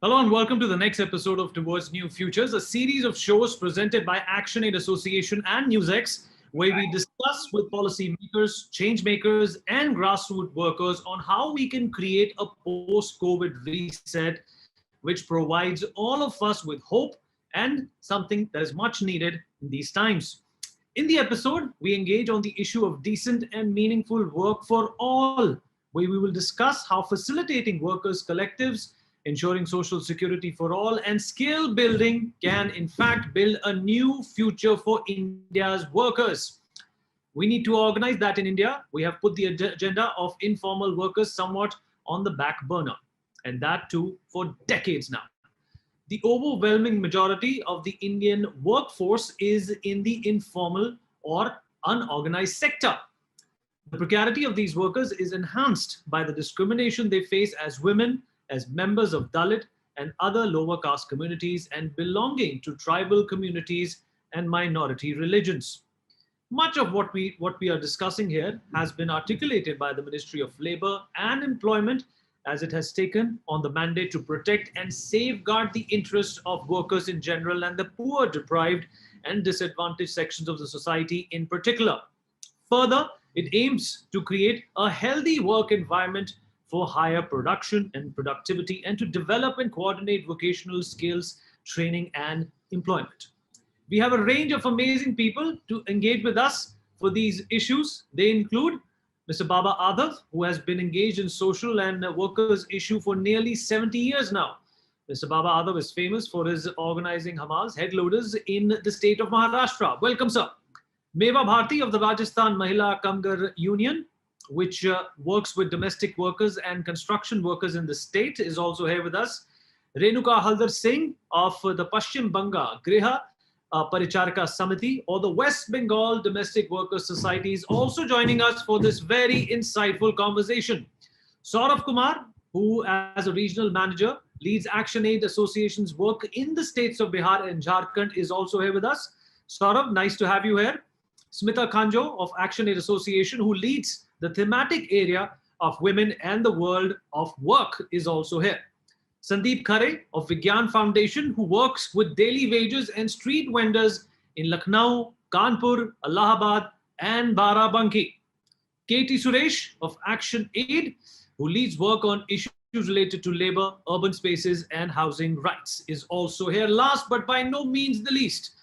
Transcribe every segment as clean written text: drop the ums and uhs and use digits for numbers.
Hello and welcome to the next episode of Towards New Futures, a series of shows presented by ActionAid Association and NewsX, where we discuss with policymakers, change makers, and grassroots workers on how we can create a post-COVID reset, which provides all of us with hope and something that is much needed in these times. In the episode, we engage on the issue of decent and meaningful work for all, where we will discuss how facilitating workers' collectives, ensuring social security for all, and skill building can, in fact, build a new future for India's workers. We need to organize that in India. We have put the agenda of informal workers somewhat on the back burner, and that too for decades now. The overwhelming majority of the Indian workforce is in the informal or unorganized sector. The precarity of these workers is enhanced by the discrimination they face as women, as members of Dalit and other lower caste communities, and belonging to tribal communities and minority religions. Much of what we are discussing here has been articulated by the Ministry of Labour and Employment, as it has taken on the mandate to protect and safeguard the interests of workers in general and the poor, deprived, and disadvantaged sections of the society in particular. Further, it aims to create a healthy work environment for higher production and productivity, and to develop and coordinate vocational skills, training, and employment. We have a range of amazing people to engage with us for these issues. They include Mr. Baba Adav, who has been engaged in social and workers' issue for nearly 70 years now. Mr. Baba Adav is famous for his organizing Hamas head loaders in the state of Maharashtra. Welcome, sir. Meva Bharti of the Rajasthan Mahila Kamgar Union, which works with domestic workers and construction workers in the state, is also here with us. Renuka Haldar Singh of the Paschim Banga Griha Paricharaka Samiti, or the West Bengal Domestic Workers Society, is also joining us for this very insightful conversation. Saurav Kumar, who as a regional manager leads ActionAid Association's work in the states of Bihar and Jharkhand, is also here with us. Saurav, nice to have you here. Smita Kanjo of ActionAid Association, who leads the thematic area of women and the world of work, is also here. Sandeep Khare of Vigyan Foundation, who works with daily wages and street vendors in Lucknow, Kanpur, Allahabad, and Barabanki. Katie Suresh of Action Aid, who leads work on issues related to labor, urban spaces, and housing rights, is also here. Last but by no means the least,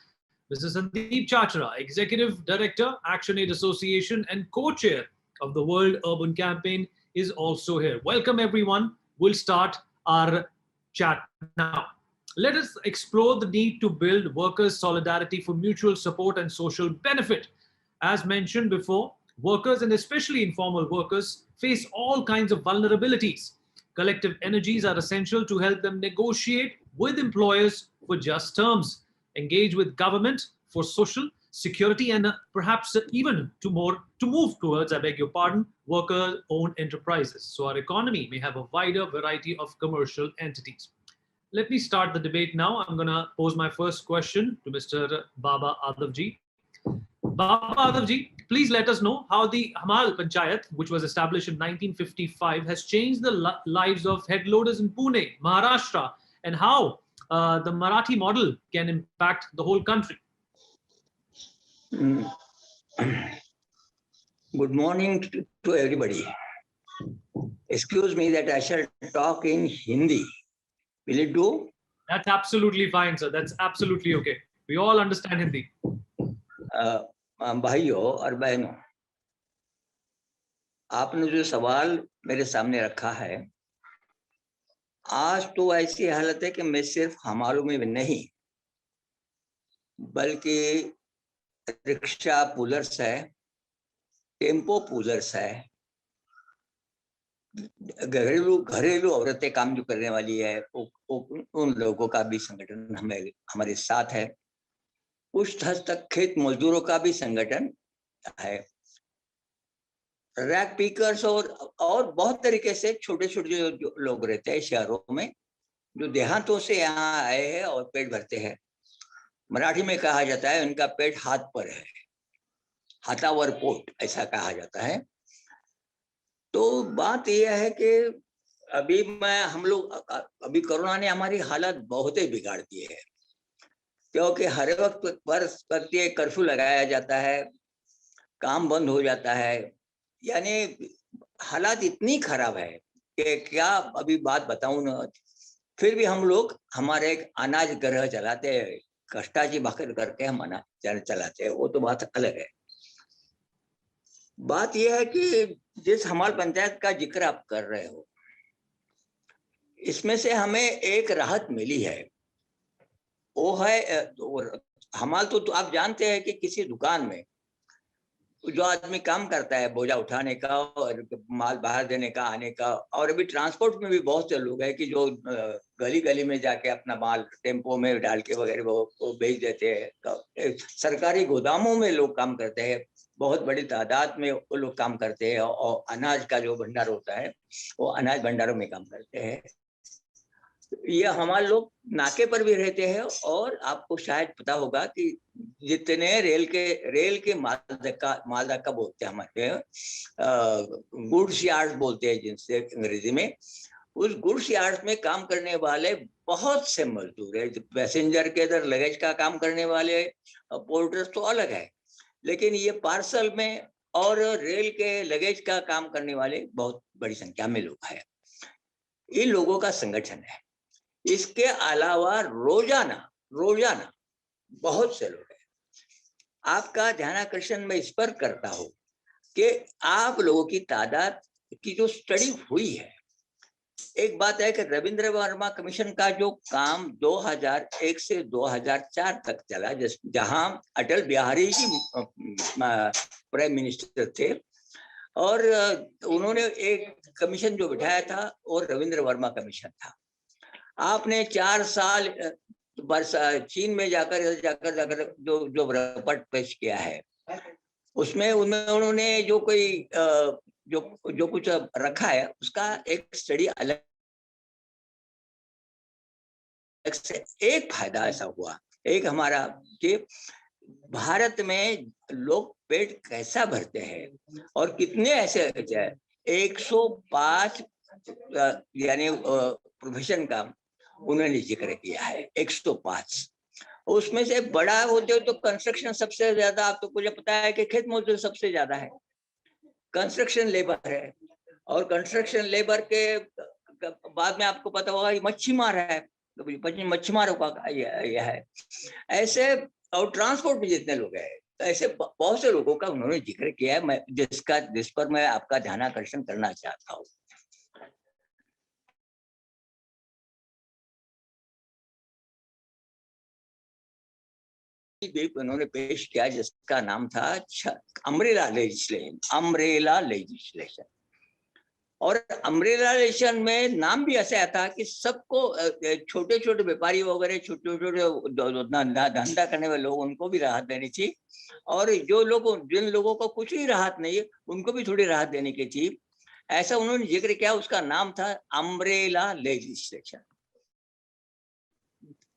Mr. Sandeep Chachra, Executive Director, ActionAid Association, and co-chair of the World Urban Campaign, is also here. Welcome, everyone. We'll start our chat now. Let us explore the need to build workers' solidarity for mutual support and social benefit. As mentioned before, workers and especially informal workers face all kinds of vulnerabilities. Collective energies are essential to help them negotiate with employers for just terms, engage with government for social security, and perhaps even to move towards, I beg your pardon, worker-owned enterprises. So our economy may have a wider variety of commercial entities. Let me start the debate now. I'm going to pose my first question to Mr. Baba Adavji. Baba Adavji, please let us know how the Hamal Panchayat, which was established in 1955, has changed the lives of head loaders in Pune, Maharashtra, and how the Marathi model can impact the whole country. Good morning to everybody. Excuse me that I shall talk in Hindi. Will it do? That's absolutely fine, sir. That's absolutely okay. We all understand Hindi. भाइयों और बहनों, आपने जो सवाल मेरे सामने रखा है, आज तो ऐसी हालत है कि मैं सिर्फ हमालों में नहीं, बल्कि रिक्शा पुलर्स है, टेम्पो पुलर्स है, घरेलू औरतें काम जो करने वाली है, उन लोगों का भी संगठन हमारे साथ है। कुछ हद तक खेत मजदूरों का भी संगठन है। रैक पिकर्स और बहुत तरीके से छोटे छोटे जो लोग रहते हैं शहरों में, जो देहातों से यहाँ आए हैं और पेट भरते हैं। मराठी में कहा जाता है उनका पेट हाथ पर है, हाथावर पोट ऐसा कहा जाता है। तो बात यह है कि अभी हम लोग अभी कोरोना ने हमारी हालत बहुत ही बिगाड़ दी है, क्योंकि हर वक्त पर प्रत्येक कर्फ्यू लगाया जाता है, काम बंद हो जाता है, यानी हालात इतनी खराब है कि क्या अभी बात बताऊं ना। फिर भी हम लोग हमारे एक अनाज ग्रह चलाते हैं, कष्टाची भाकर करके हम अनाज चलाते हैं, वो तो बात अलग है। बात यह है कि जिस हमारे पंचायत का जिक्र आप कर रहे हो, इसमें से हमें एक राहत मिली है, वो है हमाल तो आप जानते हैं कि किसी दुकान में जो आदमी काम करता है बोझा उठाने का और माल बाहर देने का, आने का, और अभी ट्रांसपोर्ट में भी बहुत से लोग हैं कि जो गली गली में जाके अपना माल टेम्पो में डाल के वगैरह वो बेच देते हैं। सरकारी गोदामों में लोग काम करते हैं, बहुत बड़ी तादाद में वो लोग काम करते हैं, और अनाज का जो भंडार होता है वो अनाज भंडारों में काम करते हैं। ये हमारे लोग नाके पर भी रहते हैं, और आपको शायद पता होगा कि जितने रेल के माल धक्का बोलते हैं हमारे गुड्स यार्ड बोलते हैं जिनसे अंग्रेजी में, उस गुड्स यार्ड में काम करने वाले बहुत से मजदूर है। पैसेंजर के इधर लगेज का काम करने वाले पोर्टर्स तो अलग है, लेकिन ये पार्सल में और रेल के लगेज का काम करने वाले बहुत बड़ी संख्या में लोग हैं। इन लोगों का संगठन है। इसके अलावा रोजाना रोजाना बहुत से लोग हैं। आपका ध्यानाकर्षण मैं इस पर करता हूं कि आप लोगों की तादाद की जो स्टडी हुई है, एक बात है कि रविंद्र वर्मा कमीशन का जो काम 2001 से 2004 तक चला, जहां अटल बिहारी जी प्राइम मिनिस्टर थे, और उन्होंने एक कमीशन जो बिठाया था और रविंद्र वर्मा कमीशन था। आपने 4 साल चीन में जाकर जो रिपोर्ट पेश किया है, उसमें उन्होंने जो कोई जो कुछ रखा है उसका एक स्टडी अलग से। एक फायदा ऐसा हुआ, एक हमारा कि भारत में लोग पेट कैसा भरते हैं और कितने ऐसे 105 यानी प्रोफेशन का उन्होंने जिक्र किया है, 105। उसमें से बड़ा होते हो तो कंस्ट्रक्शन सबसे ज्यादा, आप तो मुझे पता है कि खेत मजदूर सबसे ज्यादा है, कंस्ट्रक्शन लेबर है, और कंस्ट्रक्शन लेबर के बाद में आपको पता होगा मच्छीमार है, मच्छीमारों का यह है ऐसे, और ट्रांसपोर्ट में जितने लोग हैं, ऐसे बहुत से लोगों का उन्होंने जिक्र किया है, जिस पर मैं आपका ध्यानाकर्षण करना चाहता हूँ। उन्होंने पेश किया जिसका नाम था अम्ब्रेला लेजिस्लेशन। और अम्ब्रेला लेजिस्लेशन में नाम भी ऐसा था कि सबको, छोटे छोटे व्यापारी वगैरह, छोटे छोटे धंधा करने वाले लोग, उनको भी राहत देनी चाहिए, और जिन लोगों को कुछ ही राहत नहीं है उनको भी थोड़ी राहत देने की चाहिए, ऐसा उन्होंने जिक्र किया। उसका नाम था अम्ब्रेला लेजिस्लेशन।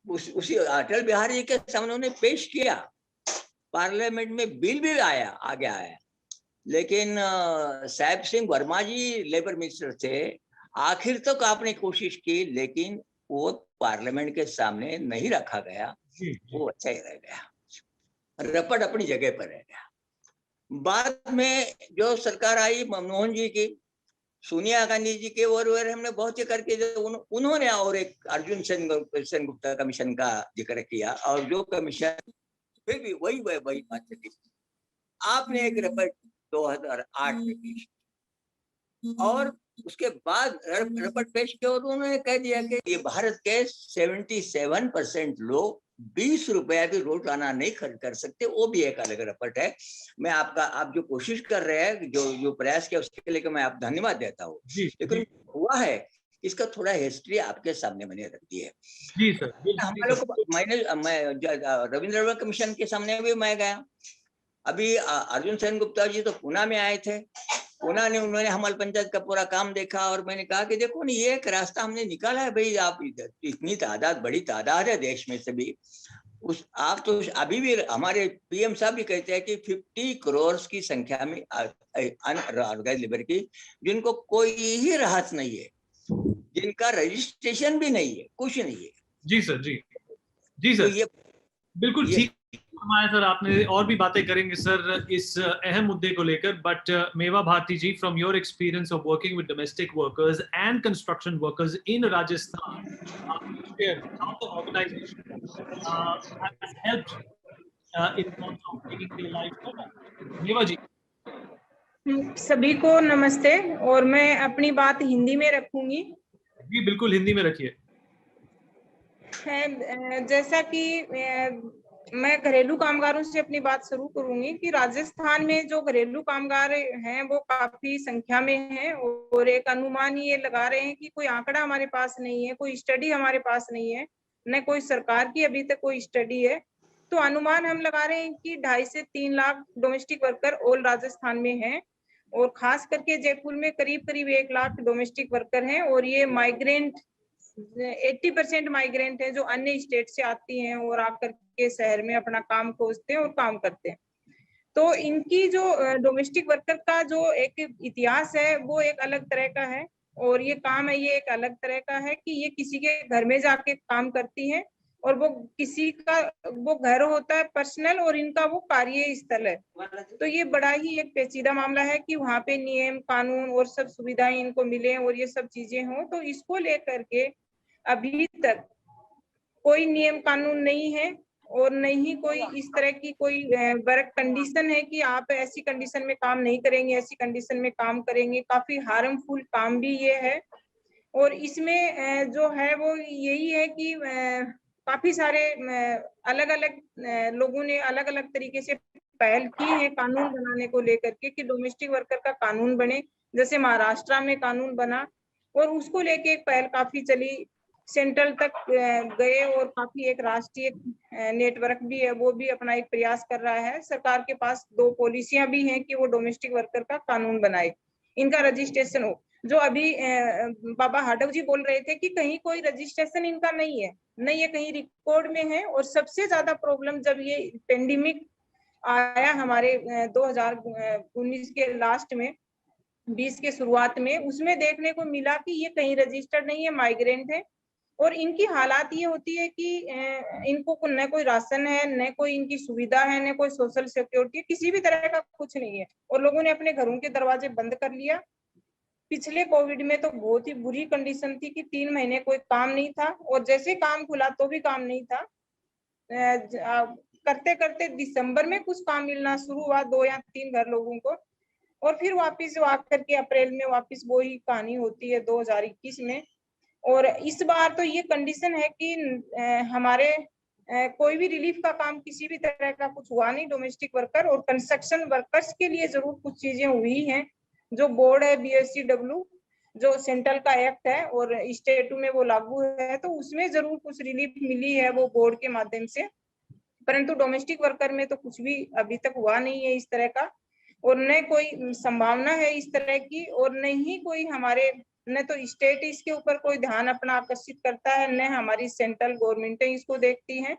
उसी अटल बिहारी जी के सामने उन्होंने पेश किया, पार्लियामेंट में बिल भी आगे आया, लेकिन साहब सिंह वर्मा जी लेबर मिनिस्टर थे, आखिर तक आपने कोशिश की, लेकिन वो पार्लियामेंट के सामने नहीं रखा गया, वो अच्छा ही रह गया, रपट अपनी जगह पर रह गया। बाद में जो सरकार आई मनमोहन जी की, सोनिया गांधी जी के, और हमने बहुत ही करके उन्होंने और एक अर्जुन सेन गुप्ता कमीशन का जिक्र किया, और जो कमीशन फिर भी वही बात थी। आपने एक रिपोर्ट 2008 में पेश, और उसके बाद रिपोर्ट पेश किया और उन्होंने कह दिया कि ये भारत के 77% लोग 20 रुपया भी रोजाना नहीं खर्च कर सकते, वो भी एक अलग रिपोर्ट है। मैं आप जो कोशिश कर रहे हैं, जो प्रयास किया, उसके लिए मैं आप धन्यवाद देता हूँ। लेकिन हुआ है, इसका थोड़ा हिस्ट्री आपके सामने मैंने रख दी है। जी सर, मैं रविंद्र वर्मा कमीशन के सामने भी मैं गया। अभी अर्जुन सेन गुप्ता जी तो पुणे में आए थे, उन्होंने हमारे पंचायत का पूरा काम देखा, और मैंने कहा कि देखो ना, ये एक रास्ता हमने निकाला है भाई, आप इतनी बड़ी तादाद है देश में से भी, आप तो अभी भी, हमारे पीएम साहब भी कहते हैं कि 50 करोड़ की संख्या में अनऑर्गेनाइज्ड लेबर की, जिनको कोई ही राहत नहीं है, जिनका रजिस्ट्रेशन भी नहीं है, कुछ नहीं है। जी सर, जी तो सर, बिल्कुल ठीक फरमाया सर आपने। और भी बातें करेंगे सर इस अहम मुद्दे को लेकर, but Mewa Bharti ji, from your experience of working with domestic workers and construction workers in Rajasthan, how the organization has helped in terms of making their life better. मेवा जी। सभी को नमस्ते, और मैं अपनी बात हिंदी में रखूंगी। जी बिल्कुल, हिंदी में रखिए। जैसा कि मैं घरेलू कामगारों से अपनी बात शुरू करूंगी कि राजस्थान में जो घरेलू कामगार हैं वो काफी संख्या में हैं, और एक अनुमान ये लगा रहे हैं कि कोई आंकड़ा हमारे पास नहीं है, कोई स्टडी हमारे पास नहीं है, न कोई सरकार की अभी तक कोई स्टडी है। तो अनुमान हम लगा रहे हैं कि 2.5 से 3 lakh domestic worker all Rajasthan में हैं, और खास करके जयपुर में करीब करीब 1 लाख डोमेस्टिक वर्कर हैं, और ये माइग्रेंट 80% माइग्रेंट है जो अन्य स्टेट से आती हैं और आकर के शहर में अपना काम खोजते हैं और काम करते हैं। तो इनकी जो डोमेस्टिक वर्कर का जो एक इतिहास है वो एक अलग तरह का है, और ये काम है ये एक अलग तरह का है कि ये किसी के घर में जाके काम करती हैं, और वो किसी का वो घर होता है पर्सनल, और इनका वो कार्य स्थल है। तो ये बड़ा ही एक पेचीदा मामला है कि वहाँ पे नियम कानून और सब सुविधाएं इनको मिले और ये सब चीजें हों। तो इसको लेकर के अभी तक कोई नियम कानून नहीं है, और नहीं कोई इस तरह की कोई वर्क कंडीशन है कि आप ऐसी कंडीशन में काम नहीं करेंगे, ऐसी कंडीशन में काम करेंगे। काफी हार्मफुल काम भी ये है, और इसमें जो है वो यही है कि काफी सारे अलग अलग लोगों ने अलग अलग तरीके से पहल की है कानून बनाने को लेकर के कि डोमेस्टिक वर्कर का कानून बने। जैसे महाराष्ट्र में कानून बना, और उसको लेके एक पहल काफी चली, सेंट्रल तक गए, और काफी एक राष्ट्रीय नेटवर्क भी है वो भी अपना एक प्रयास कर रहा है। सरकार के पास 2 पॉलिसियां भी हैं कि वो डोमेस्टिक वर्कर का कानून बनाए, इनका रजिस्ट्रेशन हो। जो अभी बाबा हाडव जी बोल रहे थे कि कहीं कोई रजिस्ट्रेशन इनका नहीं है, नहीं है कहीं रिकॉर्ड में है। और सबसे ज्यादा प्रॉब्लम जब ये पेंडेमिक आया हमारे 2019 के लास्ट में, 20 के शुरुआत में, उसमें देखने को मिला कि ये कहीं रजिस्टर्ड नहीं है, माइग्रेंट है। और इनकी हालात ये होती है कि इनको न कोई राशन है, न कोई इनकी सुविधा है, न कोई सोशल सिक्योरिटी, किसी भी तरह का कुछ नहीं है, और लोगों ने अपने घरों के दरवाजे बंद कर लिया। पिछले कोविड में तो बहुत ही बुरी कंडीशन थी कि 3 महीने कोई काम नहीं था, और जैसे काम खुला तो भी काम नहीं था। करते करते दिसंबर में कुछ काम मिलना शुरू हुआ 2 या 3 घर लोगों को, और फिर वापस आकर के अप्रैल में वापस वही कहानी होती है 2021 में। और इस बार तो ये कंडीशन है कि हमारे कोई भी रिलीफ का काम किसी भी तरह का कुछ हुआ नहीं डोमेस्टिक वर्कर और कंस्ट्रक्शन वर्कर्स के लिए जरूर कुछ चीजें हुई हैं। जो बोर्ड है BSCW, जो सेंट्रल का एक्ट है और स्टेट में वो लागू है, तो उसमें जरूर कुछ रिलीफ मिली है वो बोर्ड के माध्यम से, परंतु डोमेस्टिक वर्कर में तो कुछ भी अभी तक हुआ नहीं है इस तरह का, और न कोई संभावना है इस तरह की, और न ही कोई हमारे, न तो स्टेट इसके ऊपर कोई ध्यान अपना आकर्षित करता है, न हमारी सेंट्रल गवर्नमेंट इसको देखती है,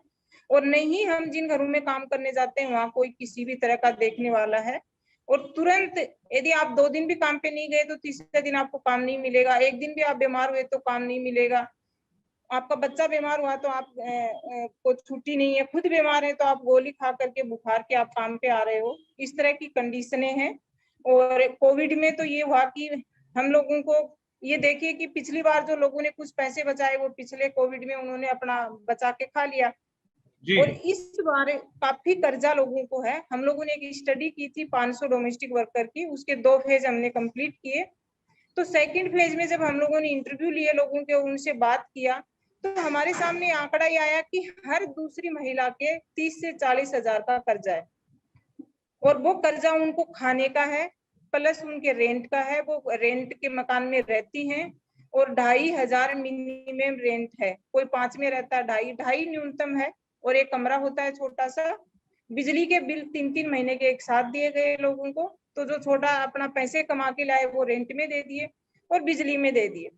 और न ही हम जिन घरों में काम करने जाते हैं वहाँ कोई किसी भी तरह का देखने वाला है। और तुरंत यदि आप 2 दिन भी काम पे नहीं गए तो तीसरे दिन आपको काम नहीं मिलेगा, 1 दिन भी आप बीमार हुए तो काम नहीं मिलेगा, आपका बच्चा बीमार हुआ तो आप को छुट्टी नहीं है, खुद बीमार है तो आप गोली खा करके बुखार के आप काम पे आ रहे हो। इस तरह की कंडीशनें हैं। और कोविड में तो ये हुआ कि हम लोगों को ये देखिए कि पिछली बार जो लोगों ने कुछ पैसे बचाए वो पिछले कोविड में उन्होंने अपना बचा के खा लिया, और इस बार काफी कर्जा लोगों को है। हम लोगों ने एक स्टडी की थी 500 डोमेस्टिक वर्कर की, उसके 2 फेज हमने कंप्लीट किए। तो सेकंड फेज में जब हम लोगों ने इंटरव्यू लिए लोगों के, उनसे बात किया, तो हमारे सामने आंकड़ा ये आया कि हर दूसरी महिला के 30 से 40 हजार का कर्जा है, और वो कर्जा उनको खाने का है प्लस उनके रेंट का है। वो रेंट के मकान में रहती हैं, और 2,500 मिनिमम रेंट है, कोई 5 में रहता है, 2,500 न्यूनतम है, और एक कमरा होता है छोटा सा। बिजली के बिल 3-3 महीने के एक साथ दिए गए लोगों को, तो जो छोटा अपना पैसे कमा के लाए वो रेंट में दे दिए और बिजली में दे दिए।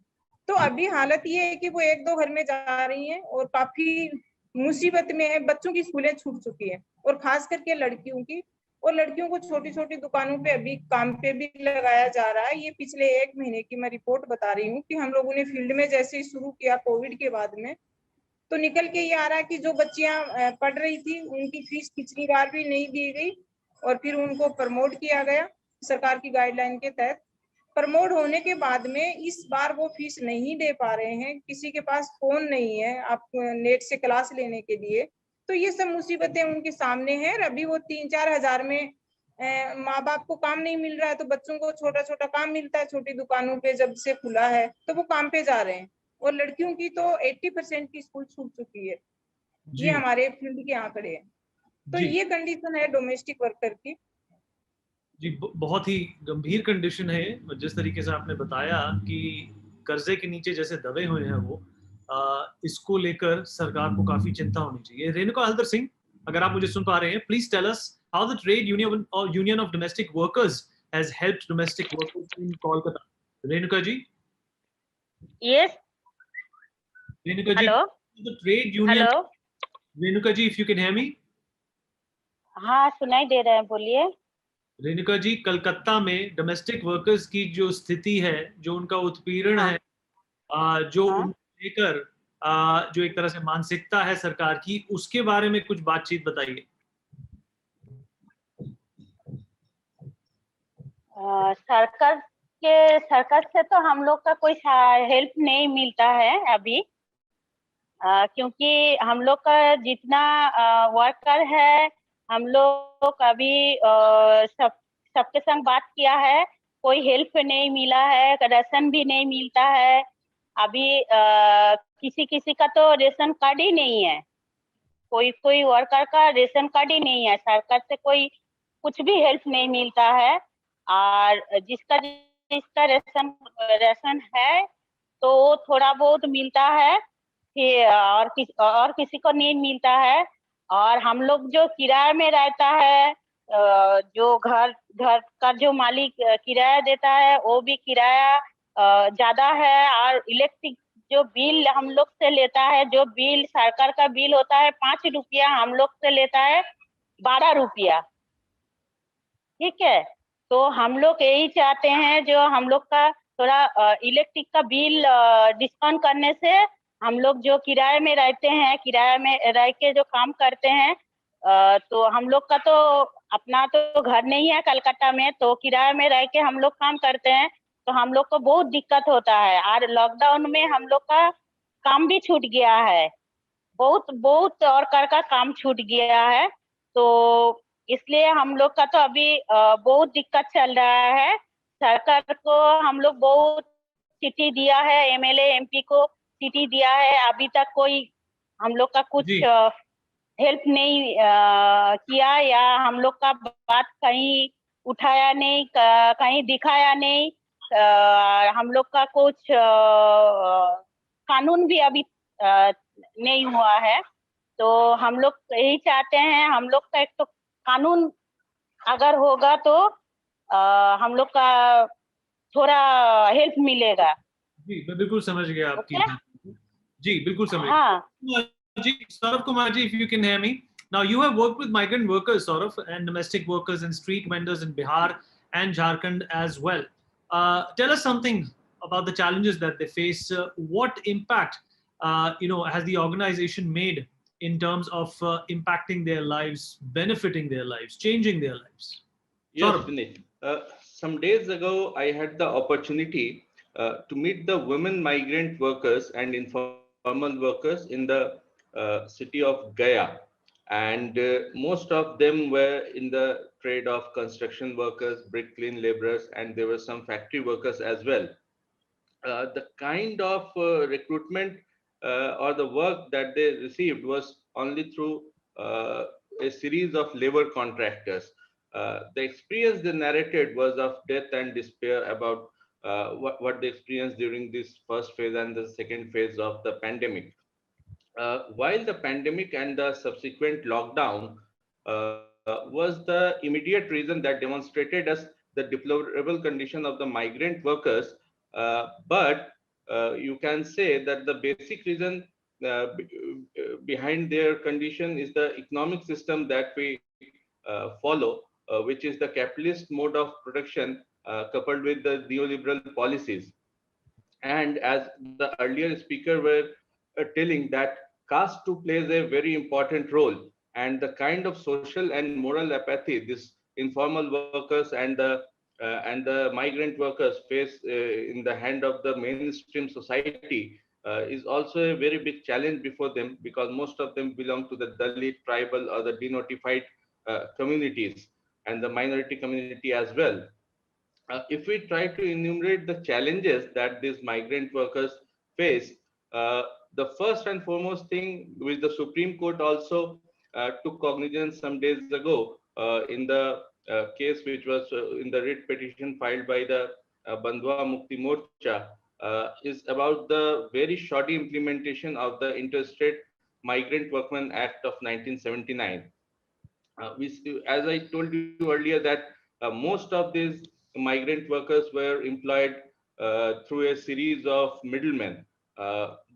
तो अभी हालत ये है कि वो 1-2 घर में जा रही हैं और काफी मुसीबत में है। बच्चों की स्कूलें छूट चुकी है, और खास करके लड़कियों की, और लड़कियों को छोटी छोटी दुकानों पे अभी काम पे भी लगाया जा रहा है। ये पिछले 1 महीने की मैं रिपोर्ट बता रही हूँ कि हम लोगों ने फील्ड में जैसे ही शुरू किया कोविड के बाद में, तो निकल के ये आ रहा है कि जो बच्चियां पढ़ रही थी उनकी फीस पिछली बार भी नहीं दी गई और फिर उनको प्रमोट किया गया सरकार की गाइडलाइन के तहत। प्रमोट होने के बाद में इस बार वो फीस नहीं दे पा रहे हैं, किसी के पास फोन नहीं है आप नेट से क्लास लेने के लिए, तो ये सब मुसीबतें उनके सामने हैं। और अभी वो 3-4 हजार में माँ बाप को काम नहीं मिल रहा है, तो बच्चों को छोटा छोटा काम मिलता है छोटी दुकानों पे, जब से खुला है तो वो काम पे जा रहे हैं। और लड़कियों की तो 80% की स्कूल छूट चुकी है, ये जी हमारे फील्ड के आंकड़े हैं। तो जी ये कंडीशन है डोमेस्टिक वर्कर की। जी, बहुत ही गंभीर कंडीशन है। जिस तरीके से आपने बताया कि कर्जे के नीचे जैसे दबे हुए हैं वो, इसको लेकर सरकार को काफी चिंता होनी चाहिए। रेणुका हल्दर सिंह, अगर आप मुझे सुन पा रहे हैं, please tell us how the trade union और union of domestic workers has helped domestic workers in Kolkata. Renuka ji. Yes, Renuka ji, hello, the trade union. hello. Renuka ji, if you can hear me. हाँ, सुनाई दे रहा है, बोलिए। रेणुका जी, कलकत्ता में डोमेस्टिक वर्कर्स की जो स्थिति है, जो उनका उत्पीड़न हाँ, है, जो हाँ। उनको लेकर जो एक तरह से मानसिकता है सरकार की, उसके बारे में कुछ बातचीत बताइए। सरकार से तो हम लोग का कोई हेल्प नहीं मिलता है अभी, क्योंकि हम लोग का जितना वर्कर है, हम लोग अभी सबके संग बात किया है, कोई हेल्प नहीं मिला है, राशन भी नहीं मिलता है अभी। किसी किसी का तो रेशन कार्ड ही नहीं है, कोई कोई वर्कर का रेशन कार्ड ही नहीं है, सरकार से कोई कुछ भी हेल्प नहीं मिलता है। और जिसका जिसका रेशन रेशन है तो वो थोड़ा बहुत मिलता है, फिर और किसी को नहीं मिलता है। और हम लोग जो किराए में रहता है, जो घर घर का जो मालिक किराया देता है, वो भी किराया ज्यादा है। और इलेक्ट्रिक जो बिल हम लोग से लेता है, जो बिल सरकार का बिल होता है 5 रुपया, हम लोग से लेता है 12 रुपया। ठीक है, तो हम लोग यही चाहते हैं, जो हम लोग का थोड़ा इलेक्ट्रिक का बिल डिस्काउंट करने से, हम लोग जो किराए में रहते हैं, किराए में रह के जो काम करते हैं, तो हम लोग का तो अपना तो घर नहीं है कलकत्ता में, तो किराए में रह के हम लोग काम करते हैं, तो हम लोग को बहुत दिक्कत होता है। और लॉकडाउन में हम लोग का काम भी छूट गया है, बहुत बहुत और का काम छूट गया है। तो इसलिए हम लोग का तो अभी बहुत दिक्कत चल रहा है। सरकार को हम लोग बहुत चिट्ठी दिया है, एमएलए एमपी को चिट्ठी दिया है, अभी तक कोई हम लोग का कुछ जी हेल्प नहीं किया, या हम लोग का बात कहीं उठाया नहीं, कहीं दिखाया नहीं। हम लोग का कुछ कानून भी अभी नहीं हुआ है। तो हम लोग यही चाहते हैं, हम लोग का एक तो कानून अगर होगा तो हम लोग का थोड़ा हेल्प मिलेगा। जी, मैं बिल्कुल समझ गया आपकी ओके, बात। जी, बिल्कुल समझ गया। हाँ। जी, Saurav Kumar ji, if you can hear me. Now, you have worked with migrant workers, Saurav, and domestic workers and street vendors in Bihar and Jharkhand as well. Tell us something about the challenges that they face. What impact, has the organization made in terms of impacting their lives, benefiting their lives, changing their lives? Yes, Saurav. Vineet. Some days ago, I had the opportunity to meet the women migrant workers and informal workers in the city of Gaya. And most of them were in the trade of construction workers, brick kiln laborers, and there were some factory workers as well. The kind of recruitment or the work that they received was only through a series of labor contractors. The experience they narrated was of death and despair about what they experienced during this first phase and the second phase of the pandemic. While the pandemic and the subsequent lockdown was the immediate reason that demonstrated us the deplorable condition of the migrant workers, but you can say that the basic reason behind their condition is the economic system that we follow, which is the capitalist mode of production coupled with the neoliberal policies. And as the earlier speaker were telling that caste too plays a very important role, and the kind of social and moral apathy this informal workers and the migrant workers face in the hand of the mainstream society is also a very big challenge before them, because most of them belong to the Dalit, tribal, or the denotified communities, and the minority community as well. If we try to enumerate the challenges that these migrant workers face, the first and foremost thing which the Supreme Court also took cognizance some days ago in the case which was in the writ petition filed by the Bandhwa Mukti Morcha is about the very shoddy implementation of the Interstate Migrant Workmen Act of 1979. As I told you earlier, that most of these migrant workers were employed through a series of middlemen.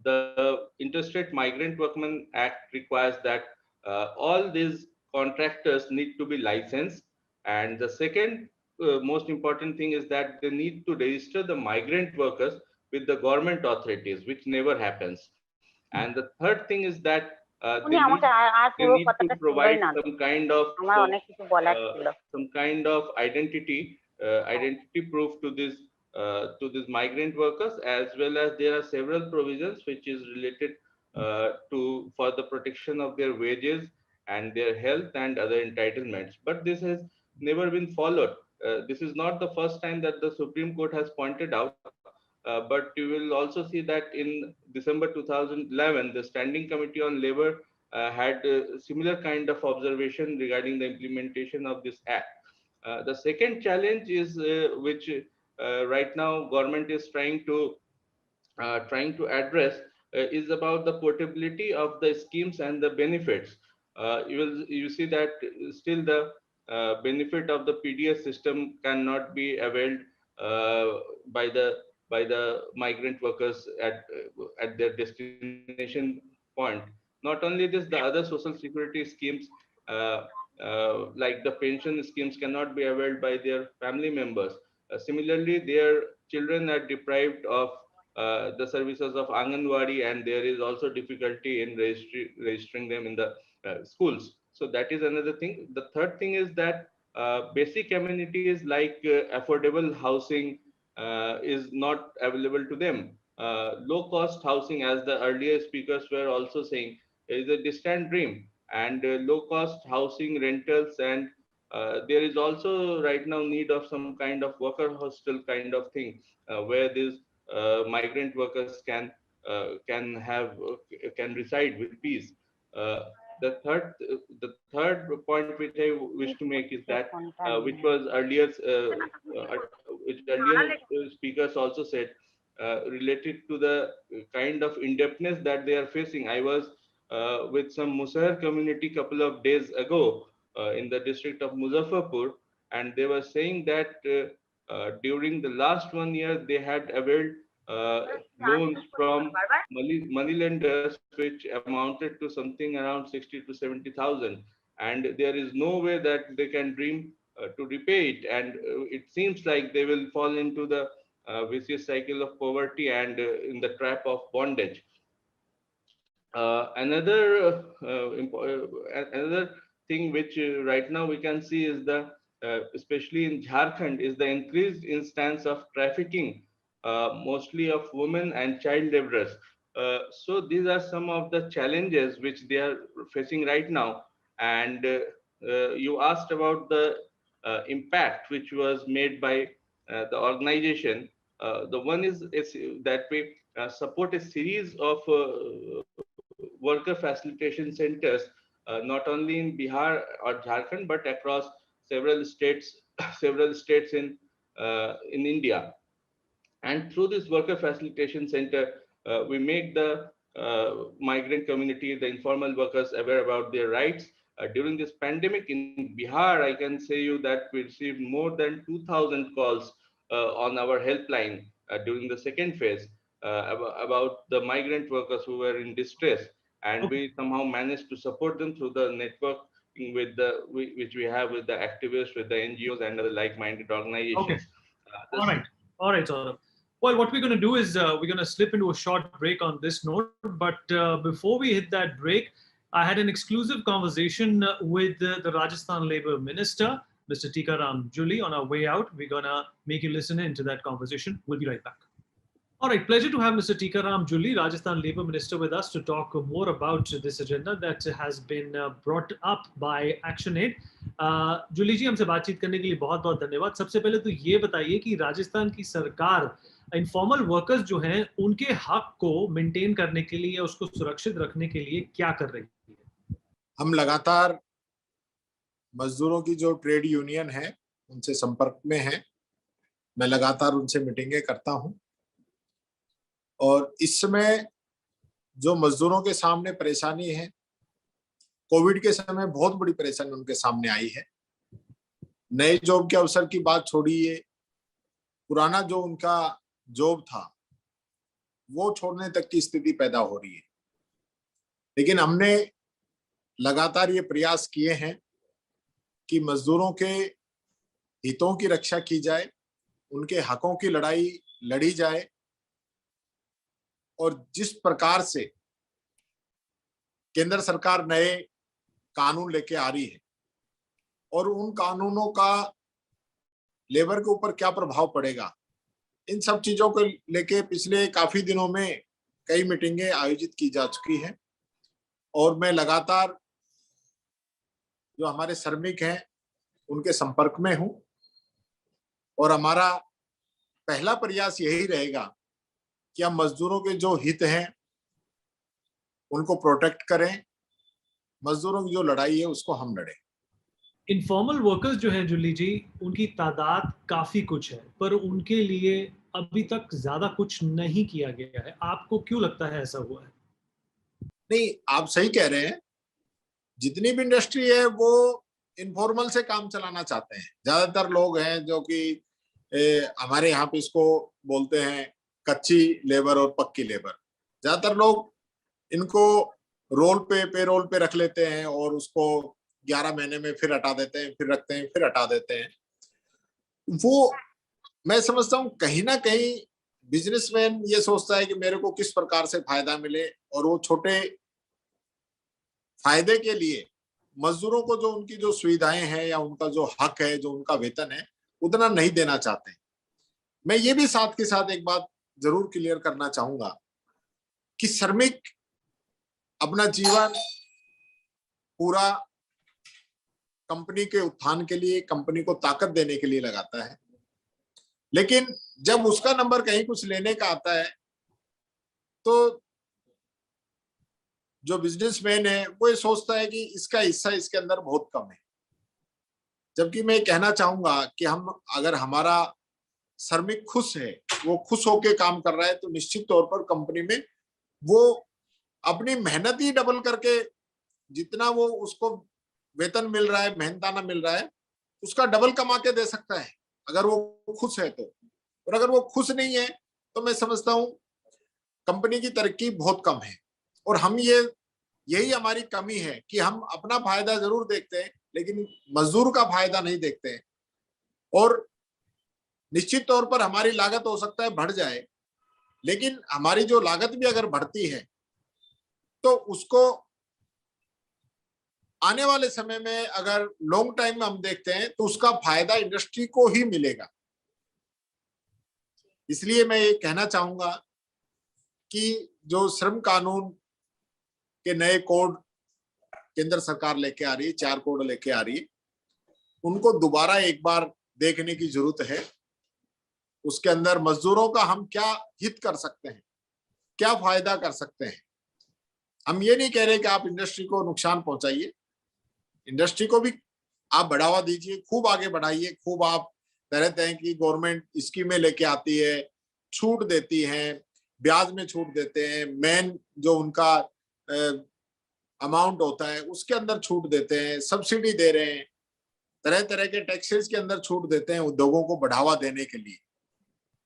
The Interstate Migrant Workmen Act requires that all these contractors need to be licensed. And the second most important thing is that they need to register the migrant workers with the government authorities, which never happens. And the third thing is that উনি আমাকে আর they পুরো need to কথাটা শুনলই provide না, আমার অনেক কিছু বলার ছিল। some kind of identity proof to these migrant workers, as well as there are several provisions which is related to for the protection of their wages and their health and other entitlements. But this has never been followed. This is not the first time that the Supreme Court has pointed out. But you will also see that in December 2011, the Standing Committee on Labor had a similar kind of observation regarding the implementation of this act. The second challenge is which right now government is trying to address is about the portability of the schemes and the benefits. You see that still the benefit of the PDS system cannot be availed by the migrant workers at their destination point. Not only this, the other social security schemes like the pension schemes cannot be availed by their family members. Similarly, their children are deprived of the services of Anganwadi, and there is also difficulty in registering them in the schools. So that is another thing. The third thing is that basic amenities like affordable housing is not available to them. Low cost housing, as the earlier speakers were also saying, is a distant dream. And low cost housing rentals, and there is also right now need of some kind of worker hostel kind of thing where these migrant workers can reside with peace. The third point which I wish to make is that which earlier speakers also said, related to the kind of indebtedness that they are facing. I was with some Musahar community couple of days ago in the district of Muzaffarpur, and they were saying that during the last 1 year they had availed loans from money lenders which amounted to something around 60 to 70,000, and there is no way that they can dream to repay it, and it seems like they will fall into the vicious cycle of poverty and in the trap of bondage. Another thing which right now we can see is the especially in Jharkhand is the increased instance of trafficking, mostly of women and child laborers. So these are some of the challenges which they are facing right now. And you asked about the impact which was made by the organization. The one is that we support a series of worker facilitation centers, not only in Bihar or Jharkhand, but across several states, in India. And through this worker facilitation center, we make the migrant community, the informal workers, aware about their rights. During this pandemic in Bihar, I can say you that we received more than 2,000 calls on our helpline during the second phase about the migrant workers who were in distress, and we somehow managed to support them through the network with which we have with the activists, with the NGOs and other like-minded organizations. All right. All right, Saurabh. Well, what we're going to do is we're going to slip into a short break on this note. But before we hit that break, I had an exclusive conversation with the Rajasthan Labour Minister, Mr. Tikaram Juli. On our way out, we're going to make you listen into that conversation. We'll be right back. All right, pleasure to have Mr. Tikaram Juli, Rajasthan Labour Minister, with us to talk more about this agenda that has been brought up by ActionAid. Juli जी, हमसे बातचीत करने के लिए बहुत-बहुत धन्यवाद. सबसे पहले तो ये बताइए कि राजस्थान की सरकार इनफॉर्मल वर्कर्स जो हैं उनके हक को मेंटेन करने के लिए, उसको सुरक्षित रखने के लिए क्या कर रही है? हम लगातार मजदूरों की जो ट्रेड यूनियन है उनसे संपर्क में हैं. मैं लगातार उनसे मीटिंगें करता हूं और इस समय जो मजदूरों के सामने परेशानी है, कोविड के समय बहुत बड़ी परेशानी उनके सामने आई है. नए जॉब के अवसर की बात छोड़िए, पुराना जो उनका जॉब था वो छोड़ने तक की स्थिति पैदा हो रही है. लेकिन हमने लगातार ये प्रयास किए हैं कि मजदूरों के हितों की रक्षा की जाए, उनके हकों की लड़ाई लड़ी जाए. और जिस प्रकार से केंद्र सरकार नए कानून लेके आ रही है और उन कानूनों का लेबर के ऊपर क्या प्रभाव पड़ेगा, इन सब चीजों को लेके पिछले काफी दिनों में कई मीटिंगें आयोजित की जा चुकी हैं. और मैं लगातार जो हमारे श्रमिक हैं उनके संपर्क में हूं और हमारा पहला प्रयास यही रहेगा कि हम मजदूरों के जो हित हैं उनको प्रोटेक्ट करें, मजदूरों की जो लड़ाई है उसको हम लड़ें. इनफॉर्मल वर्कर्स जो हैं जुली जी, उनकी तादाद काफी कुछ है, पर उनके लिए अभी तक ज्यादा कुछ नहीं किया गया है. आपको क्यों लगता है ऐसा हुआ है? नहीं, आप सही कह रहे हैं. जितनी भी इंडस्ट्री है वो इनफॉर्मल से काम चलाना चाहते हैं. ज्यादातर लोग हैं जो कि हमारे यहाँ पे इसको बोलते हैं कच्ची लेबर और पक्की लेबर. ज्यादातर लोग इनको रोल पे पेरोल पे रख लेते हैं और उसको 11 महीने में फिर हटा देते हैं, फिर रखते हैं, फिर हटा देते हैं. वो मैं समझता हूँ कहीं ना कहीं बिजनेसमैन ये सोचता है कि मेरे को किस प्रकार से फायदा मिले और वो छोटे फायदे के लिए मजदूरों को जो उनकी जो सुविधाएं हैं या उनका जो हक है, जो उनका वेतन है, उतना नहीं देना चाहते. मैं ये भी साथ के साथ एक बात जरूर क्लियर करना चाहूंगा कि श्रमिक अपना जीवन पूरा कंपनी के उत्थान के लिए, कंपनी को ताकत देने के लिए लगाता है. लेकिन जब उसका नंबर कहीं कुछ लेने का आता है तो जो बिजनेसमैन है वो ये सोचता है कि इसका हिस्सा इसके अंदर बहुत कम है. जबकि मैं कहना चाहूंगा कि हम अगर हमारा श्रमिक खुश है, वो खुश होके काम कर रहा है, तो निश्चित तौर पर कंपनी में वो अपनी मेहनत ही डबल करके जितना वो उसको वेतन मिल रहा है, मेहनताना मिल रहा है, उसका डबल कमा के दे सकता है अगर वो खुश है तो. और अगर वो खुश नहीं है तो मैं समझता हूँ कंपनी की तरक्की बहुत कम है. और हम यही हमारी कमी है कि हम अपना फायदा जरूर देखते हैं लेकिन मजदूर का फायदा नहीं देखते हैं. और निश्चित तौर पर हमारी लागत हो सकता है बढ़ जाए, लेकिन हमारी जो लागत भी अगर बढ़ती है तो उसको आने वाले समय में अगर लॉन्ग टाइम में हम देखते हैं तो उसका फायदा इंडस्ट्री को ही मिलेगा. इसलिए मैं ये कहना चाहूंगा कि जो श्रम कानून के नए कोड केंद्र सरकार लेके आ रही है, 4 कोड लेके आ रही है, उनको दोबारा एक बार देखने की जरूरत है. उसके अंदर मजदूरों का हम क्या हित कर सकते हैं, क्या फायदा कर सकते हैं. हम ये नहीं कह रहे कि आप इंडस्ट्री को नुकसान पहुंचाइए, इंडस्ट्री को भी आप बढ़ावा दीजिए, खूब आगे बढ़ाइए, खूब आप तरह तरह की गवर्नमेंट स्कीमें लेके आती है, छूट देती है, ब्याज में छूट देते हैं, मेन जो उनका अमाउंट होता है उसके अंदर छूट देते हैं, सब्सिडी दे रहे हैं, तरह तरह के टैक्सेस के अंदर छूट देते हैं उद्योगों को बढ़ावा देने के लिए.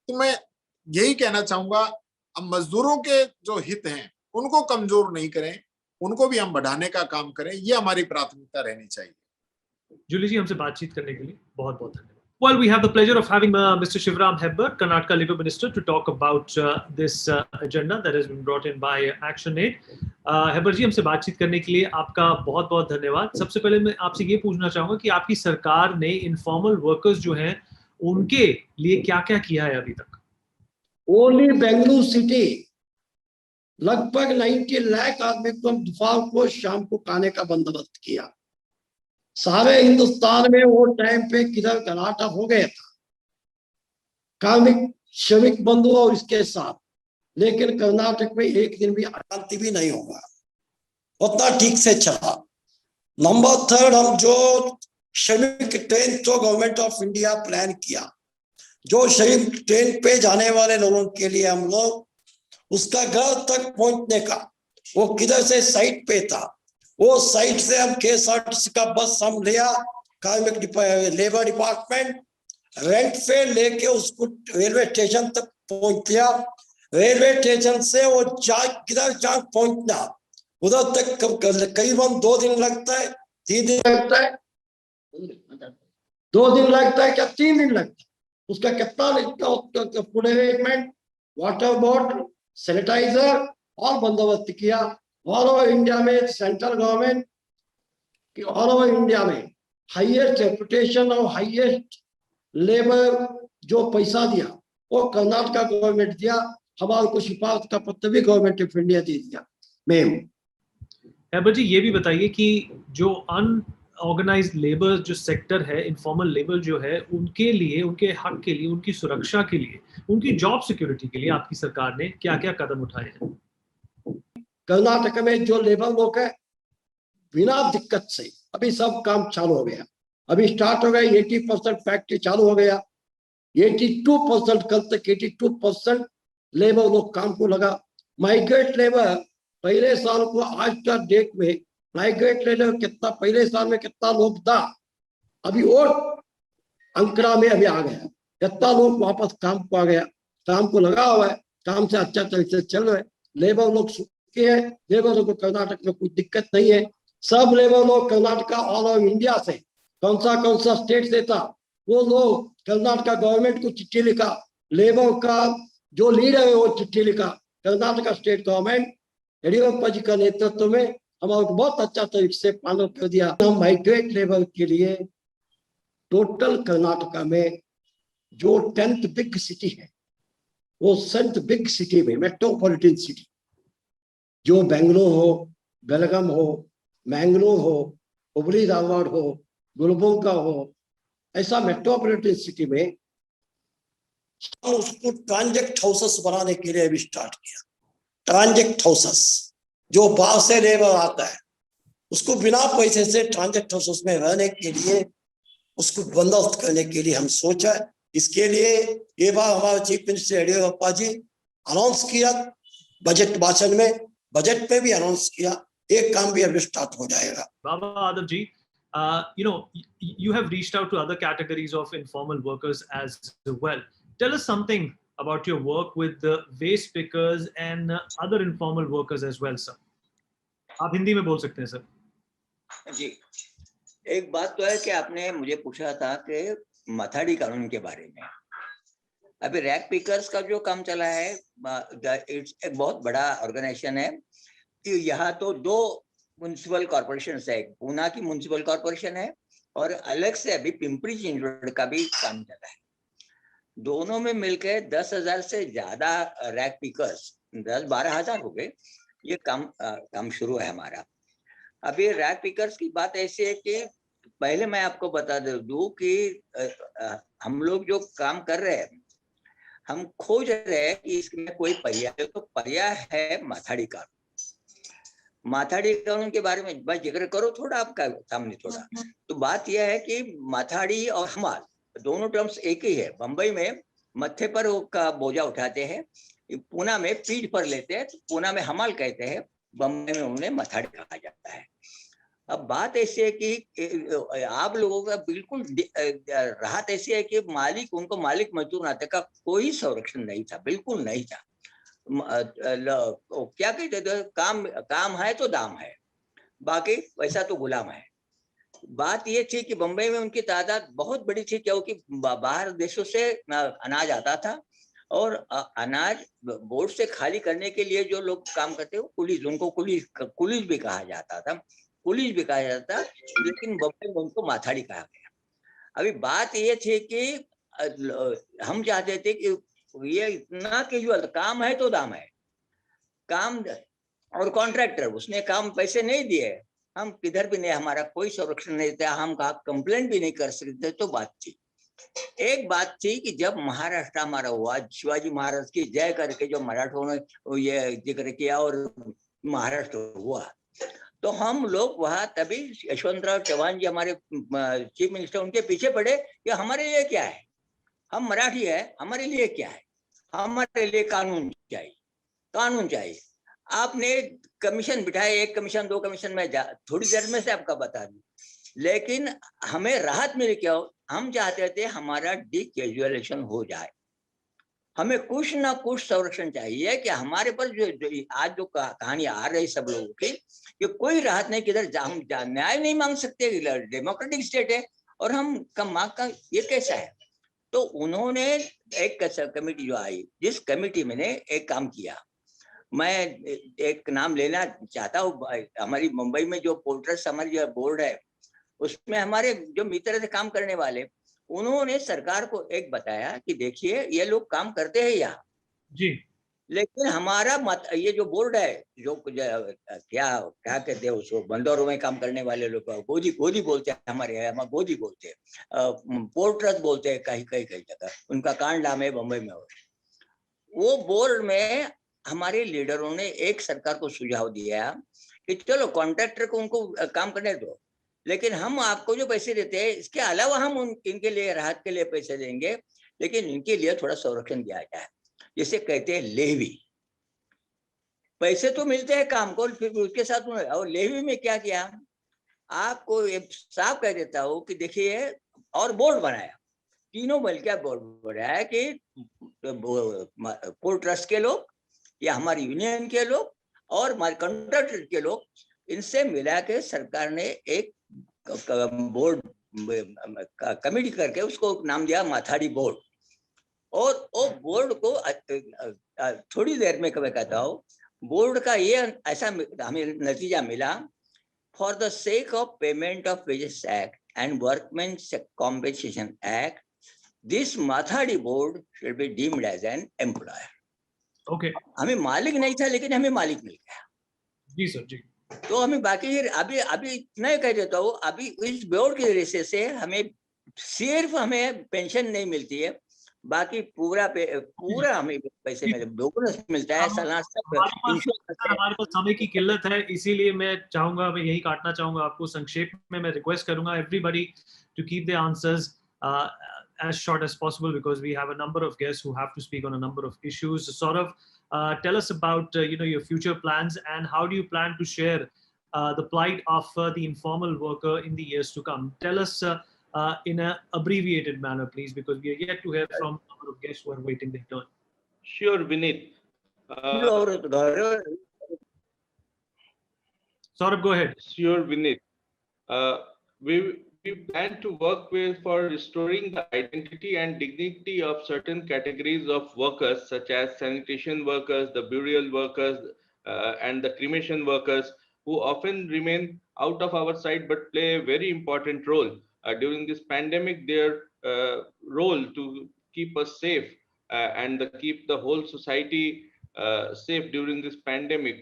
तो मैं यही कहना चाहूंगा, अब मजदूरों के जो हित हैं उनको कमजोर नहीं करें, उनको भी हम बढ़ाने का काम करें, ये हमारी प्राथमिकता रहनी चाहिए। जूली जी, हमसे बातचीत करने के लिए बहुत बहुत धन्यवाद। Well, we have the pleasure of having Mr. Shivram Hebbar, Karnataka Labour Minister, to talk about this agenda that has been brought in by ActionAid. Hebbar जी, हमसे बातचीत करने के लिए आपका बहुत बहुत धन्यवाद। सबसे पहले मैं आपसे ये पूछना चाहूंगा कि आपकी सरकार ने इनफॉर्मल वर्कर्स जो हैं उनके लिए क्या क्या किया है अभी तक? ओनली बेंगलुरु सिटी लगभग 90 लाख आदमी को दोपहर को शाम को खाने का बंदोबस्त किया। सारे हिंदुस्तान में वो टाइम पे किधर घनाटा हो गया था कार्मिक श्रमिक बंधु और इसके साथ, लेकिन कर्नाटक में एक दिन भी अशांति भी नहीं होगा, उतना ठीक से चला। नंबर 3, हम जो श्रमिक ट्रेन तो गवर्नमेंट ऑफ इंडिया प्लान किया, जो श्रमिक ट्रेन पे जाने वाले लोगों के लिए हम लोग उसका घर तक पहुंचने का, वो किधर से साइट पे था, वो साइट से हम KSRTC का बस हम लिया, कार्मिक लेबर डिपार्टमेंट रेंट पे लेके उसको रेलवे स्टेशन तक पहुंच लिया। रेलवे स्टेशन से वो किधर जहाँ पहुंचना उधर तक करीबन 2 दिन लगता है, 3 दिन लगता है, 2 दिन लगता है क्या 3 दिन लगता है। उसका कितना पूरे अरेंजमेंट, वाटर बॉटल, सैनिटाइजर और बंदोबस्त किया। ऑल ओवर इंडिया में सेंट्रल गवर्नमेंट की ऑल ओवर इंडिया में हाईएस्ट रेपुटेशन और हाईएस्ट लेबर जो पैसा दिया वो कर्नाटक गवर्नमेंट दिया। हमारे को सिफारिश का पत्र भी गवर्नमेंट ऑफ इंडिया दे दिया। मैम हेबर जी, ये भी बताइए कि जो अनऑर्गेनाइज्ड लेबर जो सेक्टर है, इनफॉर्मल लेबर जो है, उनके लिए, उनके हक के लिए, उनकी सुरक्षा के लिए, उनकी जॉब सिक्योरिटी के लिए आपकी सरकार ने क्या क्या कदम उठाए हैं? कर्नाटक में जो लेबर लोग है बिना दिक्कत से अभी सब काम चालू हो गया। अभी स्टार्ट हो गया, 80% फैक्ट्री चालू हो गया, 82% कल तक 82% लेबर लोग काम को लगा। माइग्रेट लेबर पहले साल को आज का डेट में माइग्रेट लेबर कितना, पहले साल में कितना लोग था, अभी और अंकड़ा में अभी आ गया, कितना लोग वापस काम को आ गया, काम को लगा हुआ है, काम से अच्छा तरीके से चल रहा है। लेबर लोग सुखी है, लेबर लोग को कर्नाटक में कोई दिक्कत नहीं है। सब लेबर लोग कर्नाटक ऑल ओवर इंडिया से कौन सा स्टेट से था वो लोग कर्नाटक गवर्नमेंट को चिट्ठी लिखा, लेबर का जो लीडर है वो चिट्ठी लिखा। कर्नाटक स्टेट गवर्नमेंट येडियुरप्पा जी का नेतृत्व में हमारे को बहुत अच्छा तरीके से पालन कर दिया। हम माइग्रेट लेबर के लिए टोटल कर्नाटक में जो 10th बिग सिटी है वो 7th बिग सिटी में मेट्रोपॉलिटन सिटी, जो बेंगलुरु हो, बेलगाम हो, मैंगलोर हो, हुबली धारवाड़ हो, गुलबर्गा हो, ऐसा मेट्रोपॉलिटन सिटी में हम उसको ट्रांजेक्ट हाउसेस बनाने के लिए भी स्टार्ट किया। ट्रांजेक्ट हाउसेस जो बाहर से लेबर आता है उसको बिना पैसे से ट्रांजेक्ट हाउसेस में रहने के लिए उसको बंदोबस्त करने के लिए हम सोचा। इसके लिए ये बार हमारे चीफ मिनिस्टर येडियुरप्पा जी अनाउंस किया बजट भाषण में, बजट में भी अनाउंस किया, एक काम भी अभी स्टार्ट हो जाएगा। Baba Adab ji, you have reached out to other categories of informal workers as well. Tell us something about your work with the waste pickers and other informal workers as well, sir. आप हिंदी में बोल सकते हैं sir. जी, एक बात तो है कि आपने मुझे पूछा था कि मथाड़ी कानून के बारे में। अभी रैक पिकर्स का जो काम चला है, एक बहुत बड़ा ऑर्गेनाइजेशन है। यहाँ तो 2 म्युनिसिपल कॉर्पोरेशन है, पूना की म्युनिसिपल कॉर्पोरेशन है और अलग से अभी पिंपरी चिंचवड का भी काम चला है। दोनों में मिलकर 10,000 से ज्यादा रैक पिकर्स, 10-12 हजार हो गए, ये काम शुरू है हमारा। अभी रैक पिकर्स की बात ऐसी है कि पहले मैं आपको बता दूं कि हम लोग जो काम कर रहे हैं, हम खोज रहे हैं कि इसमें कोई पर्याय, तो पर्याय है माथाड़ी कानून। माथाड़ी कानून के बारे में मैं जिक्र करो थोड़ा आपका सामने थोड़ा। तो बात यह है कि माथाड़ी और हमाल दोनों टर्म्स एक ही है। बंबई में मत्थे पर का बोझा उठाते हैं, पूना में पीठ पर लेते हैं, तो पूना में हमाल कहते हैं, बंबई में उन्हें मथाड़ी कहा जाता है। अब बात ऐसी है कि आप लोगों का बिल्कुल राहत ऐसी है कि मालिक, उनको मालिक मजदूर नाते का कोई संरक्षण नहीं था, बिल्कुल नहीं था। क्या कहते थे, काम है तो दाम है, बाकी पैसा तो गुलाम है। बात ये थी कि बंबई में उनकी तादाद बहुत बड़ी थी, क्योंकि बाहर देशों से अनाज आता था, और अनाज बोर्ड से खाली करने के लिए जो लोग काम करते हैं, कुलीज, उनको कुलीज भी कहा जाता था, लेकिन बंबई में उनको माथाड़ी कहा गया। अभी बात ये थी कि हम चाहते थे कि ये इतना कैजुअल, काम है तो दाम है, काम, और कॉन्ट्रैक्टर उसने काम पैसे नहीं दिए, हम किधर भी नहीं, हमारा कोई संरक्षण नहीं था, हम कहा कंप्लेंट भी नहीं कर सकते। तो बात थी, एक बात थी कि जब महाराष्ट्र हमारा हुआ, शिवाजी महाराज की जय करके जो मराठों ने ये जिक्र किया और महाराष्ट्र हुआ, तो हम लोग वहां तभी यशवंतराव चौहान जी हमारे चीफ मिनिस्टर, उनके पीछे पड़े कि हमारे लिए क्या है, हम मराठी है, हमारे लिए क्या है, हमारे लिए कानून चाहिए, कानून चाहिए। आपने कमीशन बिठाए, 1 कमीशन 2 कमीशन में थोड़ी देर में से आपका बता दूं, लेकिन हमें राहत मिली क्या, हम चाहते थे हमारा डीकैजुअलाइजेशन हो जाए, हमें कुछ ना कुछ संरक्षण चाहिए कि हमारे पर जो आज जो कहानी आ रही सब लोगों की, कि कोई राहत नहीं, किधर हम न्याय नहीं मांग सकते, डेमोक्रेटिक स्टेट है, और हम मांग का ये कैसा है। तो उन्होंने एक कमेटी जो आई, जिस कमेटी में ने एक काम किया, मैं एक नाम लेना चाहता हूँ, हमारी मुंबई में जो पोर्टर्स हमारी जो बोर्ड है, उसमें हमारे जो मित्र थे काम करने वाले, उन्होंने सरकार को एक बताया कि देखिए ये लोग काम करते हैं यहाँ जी, लेकिन हमारा ये जो बोर्ड है, जो क्या कहते हैं उसको, बंदरों में काम करने वाले लोग गोदी बोलते हैं, हमारे यहाँ गोदी बोलते हैं, पोर्टर्स बोलते हैं कहीं कहीं जगह, उनका कांड नाम है बम्बई में। वो बोर्ड में हमारे लीडरों ने एक सरकार को सुझाव दिया कि चलो कॉन्ट्रैक्टर को उनको काम करने दो, लेकिन हम आपको जो पैसे देते हैं इसके अलावा हम इनके लिए राहत के लिए पैसे देंगे, लेकिन इनके लिए थोड़ा संरक्षण दिया जाए, जिसे कहते हैं लेवी। पैसे तो मिलते हैं काम को, फिर उसके साथ और लेवी में क्या किया, आपको साफ कह देता हूँ कि देखिए, और बोर्ड बनाया, तीनों बल का बोर्ड बनाया कि पोर्ट ट्रस्ट के लोग या हमारी यूनियन के लोग और हमारे कॉन्ट्रैक्टर के लोग, इनसे मिला के सरकार ने एक बोर्ड कमेटी करके उसको नाम दिया माथाड़ी बोर्ड। और वो बोर्ड को थोड़ी देर में मैं कहता हूँ, बोर्ड का ये ऐसा हमें नतीजा मिला, for the sake of payment of wages act and workmen's compensation act, this Mathadi board should be deemed as an employer. Okay, हमें मालिक नहीं था, लेकिन हमें मालिक मिल गया। जी सर, जी। तो हमें बाकी अभी इतना कह देता हूँ, अभी इस बोर्ड की वजह से हमें सिर्फ हमें पेंशन नहीं मिलती है, बाकी पूरा हमें पैसे बोनस मिलता है, सालाना हमारे पास समय की किल्लत है, इसीलिए मैं चाहूंगा, मैं यही काटना चाहूंगा आपको। संक्षेप में मैं रिक्वेस्ट करूंगा everybody to keep the answers as short as possible, because we have a number of guests who have to speak on a number of issues. So sort of tell us about your future plans, and how do you plan to share the plight of the informal worker in the years to come. Tell us in an abbreviated manner, please, because we are yet to hear from a number of guests who are waiting their turn. Sure, Vineet. Saurabh, go ahead. Sure, Vineet. We plan to work with for restoring the identity and dignity of certain categories of workers, such as sanitation workers, the burial workers, and the cremation workers, who often remain out of our sight but play a very important role during this pandemic. Their role to keep us safe and keep the whole society safe during this pandemic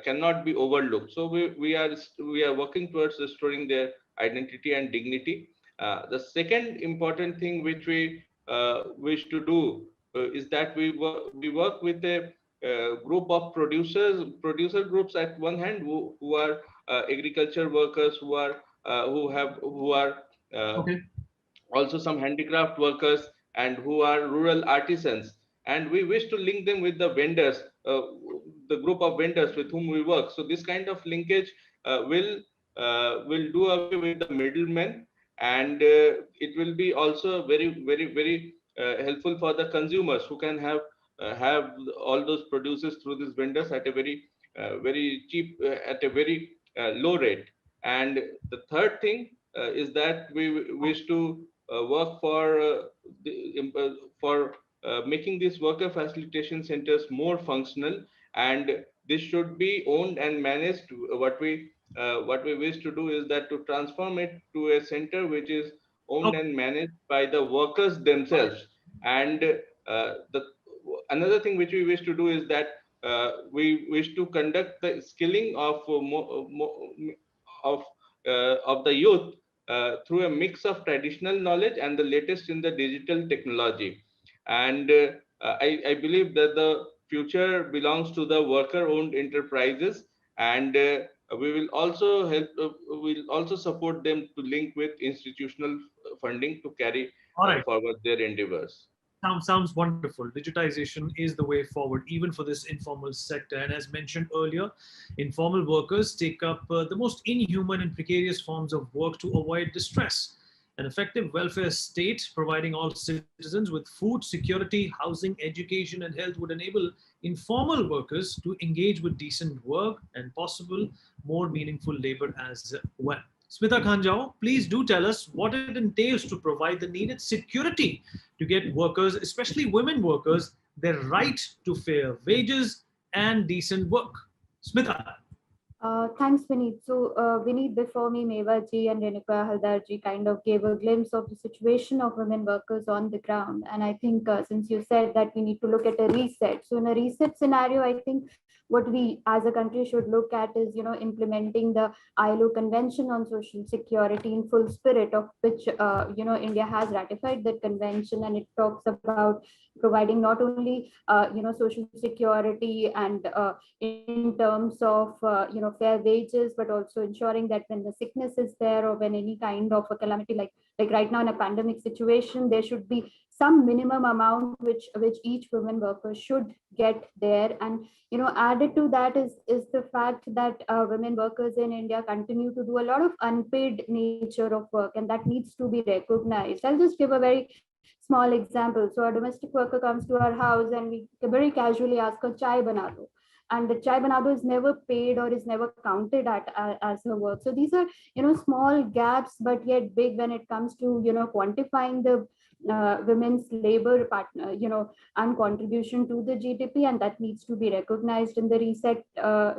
cannot be overlooked. So we are working towards restoring their identity and dignity. The second important thing which we wish to do is that we work with a group of producer groups at one hand, who are agriculture workers, who are Okay. also some handicraft workers, and who are rural artisans, and we wish to link them with the vendors, the group of vendors with whom we work. So this kind of linkage will do away with the middlemen, and it will be also very helpful for the consumers, who can have have all those produces through these vendors at a very cheap, at a very low rate. And the third thing is that we wish to work for making these worker facilitation centers more functional, and this should be owned and managed. What we wish to do is that to transform it to a center which is owned and managed by the workers themselves. And the another thing which we wish to do is that we wish to conduct the skilling of of the youth through a mix of traditional knowledge and the latest in the digital technology. And I believe that the future belongs to the worker-owned enterprises, and we will also we'll also support them to link with institutional funding to carry forward their endeavors. Sounds wonderful. Digitization is the way forward, even for this informal sector. And as mentioned earlier, informal workers take up the most inhuman and precarious forms of work to avoid distress. An effective welfare state providing all citizens with food, security, housing, education, and health would enable informal workers to engage with decent work and possible more meaningful labor as well. Smita Khanjao, please do tell us what it entails to provide the needed security to get workers, especially women workers, their right to fair wages and decent work. Smita. Thanks, Vineet. So, Vineet, before me, Meva ji and Renuka Haldar ji kind of gave a glimpse of the situation of women workers on the ground. And I think since you said that we need to look at a reset. So in a reset scenario, I think what we as a country should look at is, implementing the ILO Convention on Social Security in full spirit, of which, India has ratified that convention, and it talks about providing not only, social security and in terms of, fair wages, but also ensuring that when the sickness is there or when any kind of a calamity, like right now in a pandemic situation, there should be some minimum amount which each women worker should get there. And added to that is the fact that women workers in India continue to do a lot of unpaid nature of work, and that needs to be recognized. I'll just give a very small example. So a domestic worker comes to our house and we very casually ask her, chai bana do. And the chai banado is never paid or is never counted as her work. So these are, small gaps, but yet big when it comes to, quantifying the women's labor partner, and contribution to the GDP, and that needs to be recognized in the reset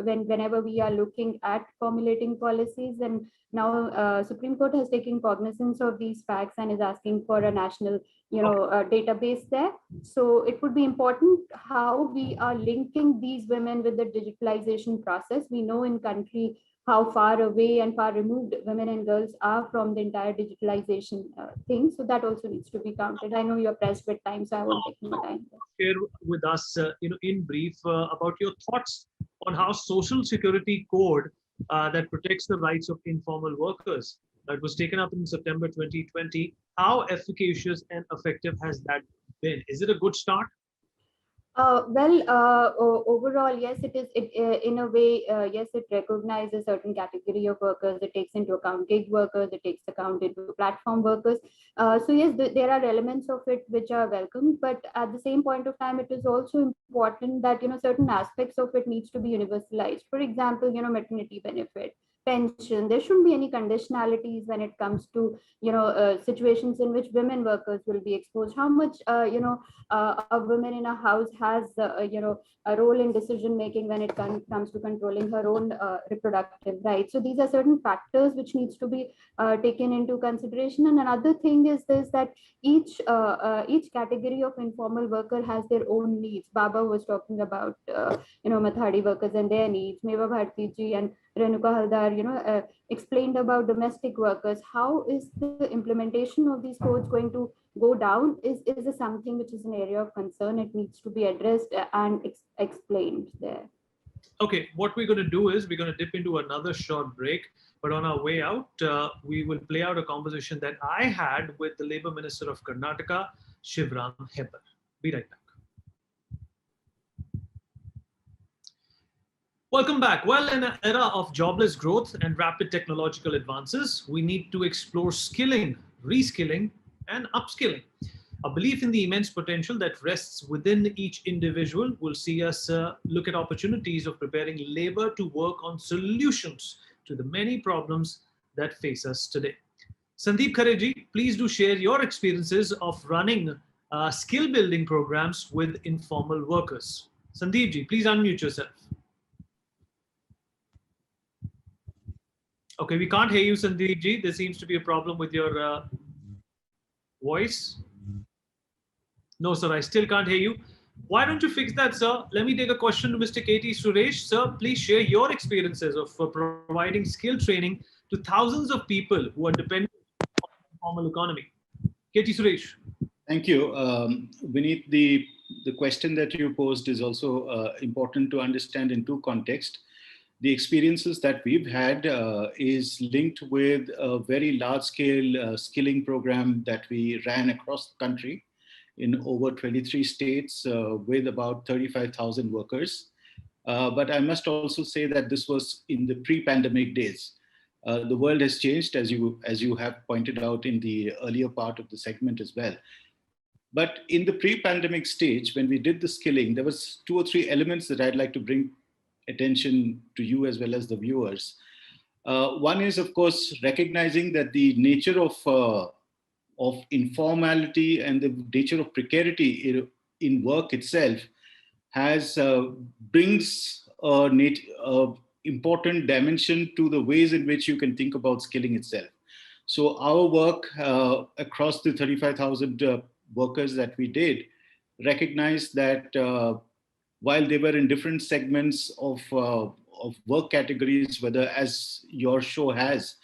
whenever we are looking at formulating policies. And now Supreme Court has taken cognizance of these facts and is asking for a national database there. So it would be important how we are linking these women with the digitalization process. We know in country how far away and far removed women and girls are from the entire digitalization thing. So that also needs to be counted. I know you're pressed with time, so I won't take more time. Share with us, in brief, about your thoughts on how Social Security Code that protects the rights of informal workers that was taken up in September 2020. How efficacious and effective has that been? Is it a good start? Overall, yes, it is. In a way, yes, it recognizes a certain category of workers. It takes into account gig workers. It takes account into platform workers. So yes, there are elements of it which are welcome. But at the same point of time, it is also important that certain aspects of it needs to be universalized. For example, maternity benefit, pension. There shouldn't be any conditionalities when it comes to situations in which women workers will be exposed. How much a woman in a house has a role in decision making when it comes to controlling her own reproductive rights. So these are certain factors which needs to be taken into consideration. And another thing is this, that each category of informal worker has their own needs. Baba was talking about Mathadi workers and their needs. Meva Bharti ji and Renuka Haldar, explained about domestic workers. How is the implementation of these codes going to go down? Is something which is an area of concern. It needs to be addressed and explained there. Okay, what we're going to do is we're going to dip into another short break. But on our way out, we will play out a conversation that I had with the Labour Minister of Karnataka, Shivram Hebbar. Be right back. Welcome back. Well, in an era of jobless growth and rapid technological advances, we need to explore skilling, reskilling, and upskilling. A belief in the immense potential that rests within each individual will see us look at opportunities of preparing labor to work on solutions to the many problems that face us today. Sandeep Khareji, please do share your experiences of running skill building programs with informal workers. Sandeep ji, please unmute yourself. Okay, we can't hear you, Sandeep ji. There seems to be a problem with your voice. No, sir, I still can't hear you. Why don't you fix that, sir? Let me take a question to Mr. KT Suresh. Sir, please share your experiences of providing skill training to thousands of people who are dependent on the informal economy. KT Suresh. Thank you. Vineet, the question that you posed is also important to understand in two contexts. The experiences that we've had is linked with a very large-scale skilling program that we ran across the country in over 23 states with about 35,000 workers. But I must also say that this was in the pre-pandemic days. The world has changed, as you have pointed out in the earlier part of the segment as well. But in the pre-pandemic stage, when we did the skilling, there was 2 or 3 elements that I'd like to bring attention to you as well as the viewers. One is, of course, recognizing that the nature of informality and the nature of precarity in work itself brings a important dimension to the ways in which you can think about skilling itself. So our work across the 35,000 workers that we did recognized that while they were in different segments of work categories, whether, as your show has,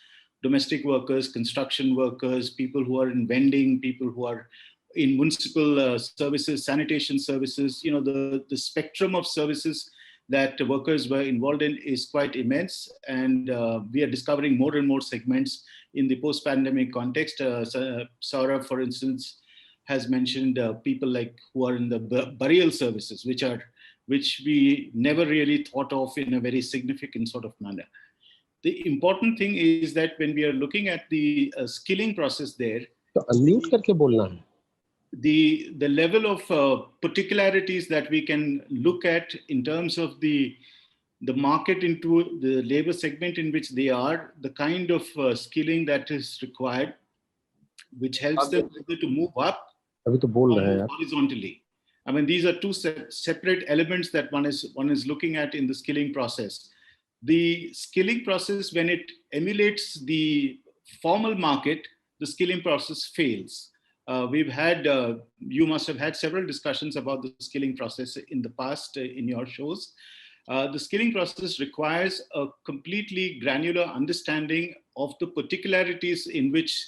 domestic workers, construction workers, people who are in vending, people who are in municipal services, sanitation services, you know, the spectrum of services that workers were involved in is quite immense. And we are discovering more and more segments in the post-pandemic context. Saurabh, for instance, has mentioned people like who are in the burial services, which we never really thought of in a very significant sort of manner. The important thing is that when we are looking at the skilling process there, the level of particularities that we can look at in terms of the market into the labor segment in which they are, the kind of skilling that is required, which helps them to move up horizontally. I mean, these are two separate elements that one is looking at in the skilling process. The skilling process, when it emulates the formal market, the skilling process fails. We've had, you must have had several discussions about the skilling process in the past in your shows. The skilling process requires a completely granular understanding of the particularities in which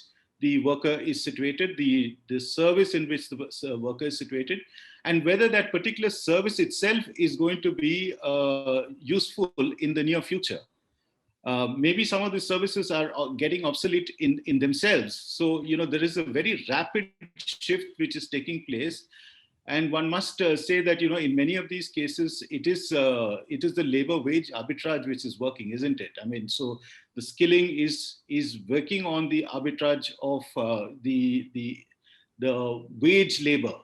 the worker is situated, the service in which the worker is situated, and whether that particular service itself is going to be useful in the near future. Maybe some of the services are getting obsolete in themselves. So, you know, there is a very rapid shift which is taking place. And one must say that, you know, in many of these cases, it is the labor wage arbitrage which is working, isn't it? I mean, so the skilling is working on the arbitrage of the wage labor.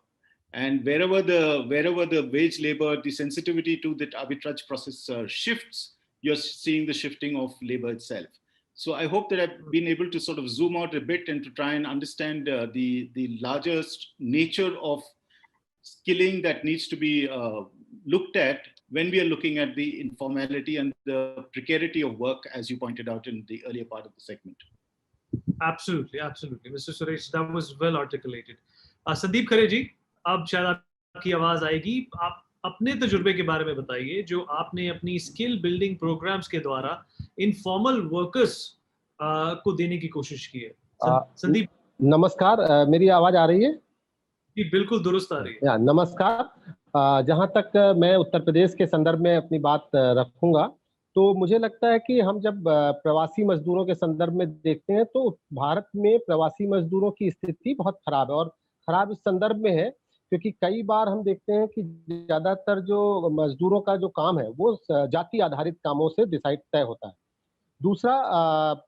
And wherever the wage labor, the sensitivity to that arbitrage process shifts, you're seeing the shifting of labor itself. So I hope that I've been able to sort of zoom out a bit and to try and understand the larger nature of skilling that needs to be looked at when we are looking at the informality and the precarity of work, as you pointed out in the earlier part of the segment. Absolutely, absolutely. Mr. Suresh, that was well articulated. Sandeep Khare ji, अब शायद आपकी आवाज आएगी. आप अपने तजुर्बे के बारे में बताइए जो आपने अपनी स्किल बिल्डिंग प्रोग्राम्स के द्वारा इनफॉर्मल वर्कर्स को देने की कोशिश की है. संदीप, नमस्कार, मेरी आवाज आ रही है? जी बिल्कुल दुरुस्त आ रही है. नमस्कार. जहां तक मैं उत्तर प्रदेश के संदर्भ में अपनी बात रखूंगा, तो मुझे लगता है कि हम जब प्रवासी मजदूरों के संदर्भ में देखते हैं तो भारत में प्रवासी मजदूरों की स्थिति बहुत खराब है. और खराब इस संदर्भ में है क्योंकि कई बार हम देखते हैं कि ज्यादातर जो मजदूरों का जो काम है वो जाति आधारित कामों से तय होता है. दूसरा,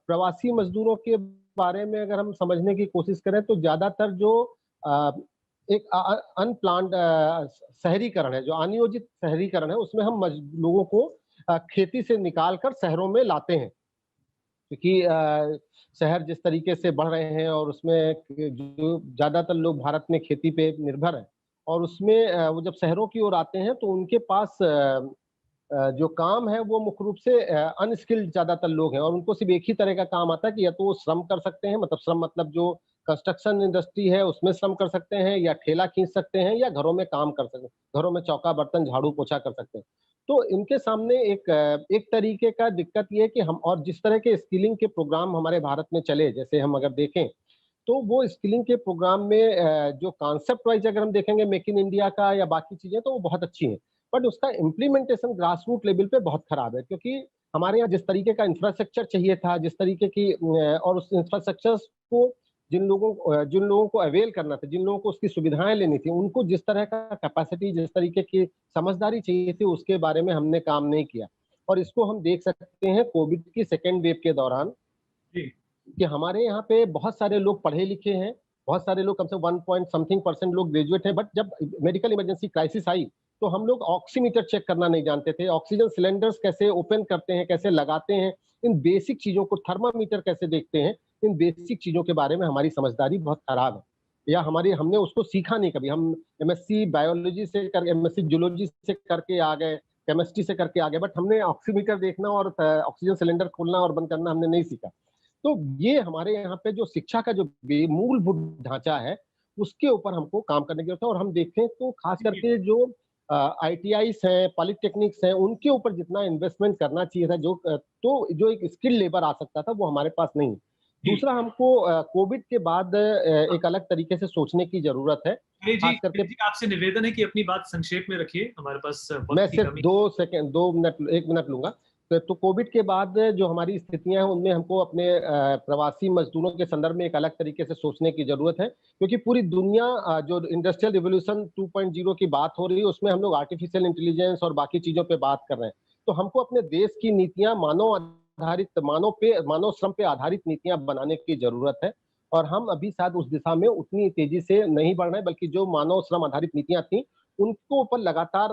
प्रवासी मजदूरों के बारे में अगर हम समझने की कोशिश करें तो ज्यादातर जो एक अनप्लान्ड शहरीकरण है, जो अनियोजित शहरीकरण है, उसमें हम लोगों को खेती से निकाल कर शहरों में लाते हैं, क्योंकि शहर जिस तरीके से बढ़ रहे हैं और उसमें जो ज्यादातर लोग भारत में खेती पे निर्भर है, और उसमें वो जब शहरों की ओर आते हैं तो उनके पास जो काम है वो मुख्य रूप से अनस्किल्ड ज्यादातर लोग हैं, और उनको सिर्फ एक ही तरह का काम आता है कि या तो वो श्रम कर सकते हैं, मतलब श्रम मतलब जो कंस्ट्रक्शन इंडस्ट्री है उसमें श्रम कर सकते हैं, या ठेला खींच सकते हैं, या घरों में काम कर सकते हैं, घरों में चौका बर्तन झाड़ू पोछा कर सकते हैं। तो इनके सामने एक तरीके का दिक्कत ये है कि हम, और जिस तरह के स्किलिंग के प्रोग्राम हमारे भारत में चले, जैसे हम अगर देखें तो वो स्किलिंग के प्रोग्राम में जो कॉन्सेप्ट वाइज अगर हम देखेंगे मेक इन इंडिया का या बाकी चीजें, तो वो बहुत अच्छी हैं, बट उसका इम्प्लीमेंटेशन ग्रास रूट लेवल पे बहुत खराब है, क्योंकि हमारे यहाँ जिस तरीके का इंफ्रास्ट्रक्चर चाहिए था, जिस तरीके की और उस इंफ्रास्ट्रक्चर को जिन लोगों को अवेल करना था, जिन लोगों को उसकी सुविधाएं लेनी थी, उनको जिस तरह का कैपेसिटी, जिस तरीके की समझदारी चाहिए थी, उसके बारे में हमने काम नहीं किया। और इसको हम देख सकते हैं कोविड की सेकेंड वेव के दौरान कि हमारे यहाँ पे बहुत सारे लोग पढ़े लिखे हैं, बहुत सारे लोग कम से 1% लोग ग्रेजुएट हैं, बट जब मेडिकल इमरजेंसी क्राइसिस आई तो हम लोग ऑक्सीमीटर चेक करना नहीं जानते थे, ऑक्सीजन सिलेंडर्स कैसे ओपन करते हैं, कैसे लगाते हैं, इन बेसिक चीजों को, थर्मामीटर कैसे देखते हैं, इन बेसिक चीजों के बारे में हमारी समझदारी बहुत खराब है, या हमने उसको सीखा नहीं कभी। हम एमएससी बायोलॉजी से कर, एमएससी जूलॉजी से करके आ गए, केमिस्ट्री से करके आ गए, बट हमने ऑक्सीमीटर देखना और ऑक्सीजन सिलेंडर खोलना और बंद करना हमने नहीं सीखा। तो ये हमारे यहाँ पे जो शिक्षा का जो मूलभूत ढांचा है उसके ऊपर हमको काम करने की जरूरत है। और हम देखें तो खास करके जो ITIs हैं, पॉलिटेक्निक्स हैं, उनके ऊपर जितना इन्वेस्टमेंट करना चाहिए था, जो एक स्किल लेबर आ सकता था, वो हमारे पास नहीं। दूसरा, हमको कोविड के बाद एक अलग तरीके से सोचने की जरूरत है। खास करके आपसे निवेदन है कि अपनी बात संक्षेप में रखिए, हमारे पास मैं सिर्फ 1 मिनट लूंगा। तो कोविड के बाद जो हमारी स्थितियां हैं उनमें हमको अपने प्रवासी मजदूरों के संदर्भ में एक अलग तरीके से सोचने की जरूरत है, क्योंकि पूरी दुनिया जो इंडस्ट्रियल रिवोल्यूशन 2.0 की बात हो रही है उसमें हम लोग आर्टिफिशियल इंटेलिजेंस और बाकी चीजों पे बात कर रहे हैं। तो हमको अपने देश की नीतियां मानव श्रम पे आधारित नीतियां बनाने की जरूरत है, और हम अभी शायद उस दिशा में उतनी तेजी से नहीं बढ़ रहे, बल्कि जो मानव श्रम आधारित नीतियां थी उनको ऊपर लगातार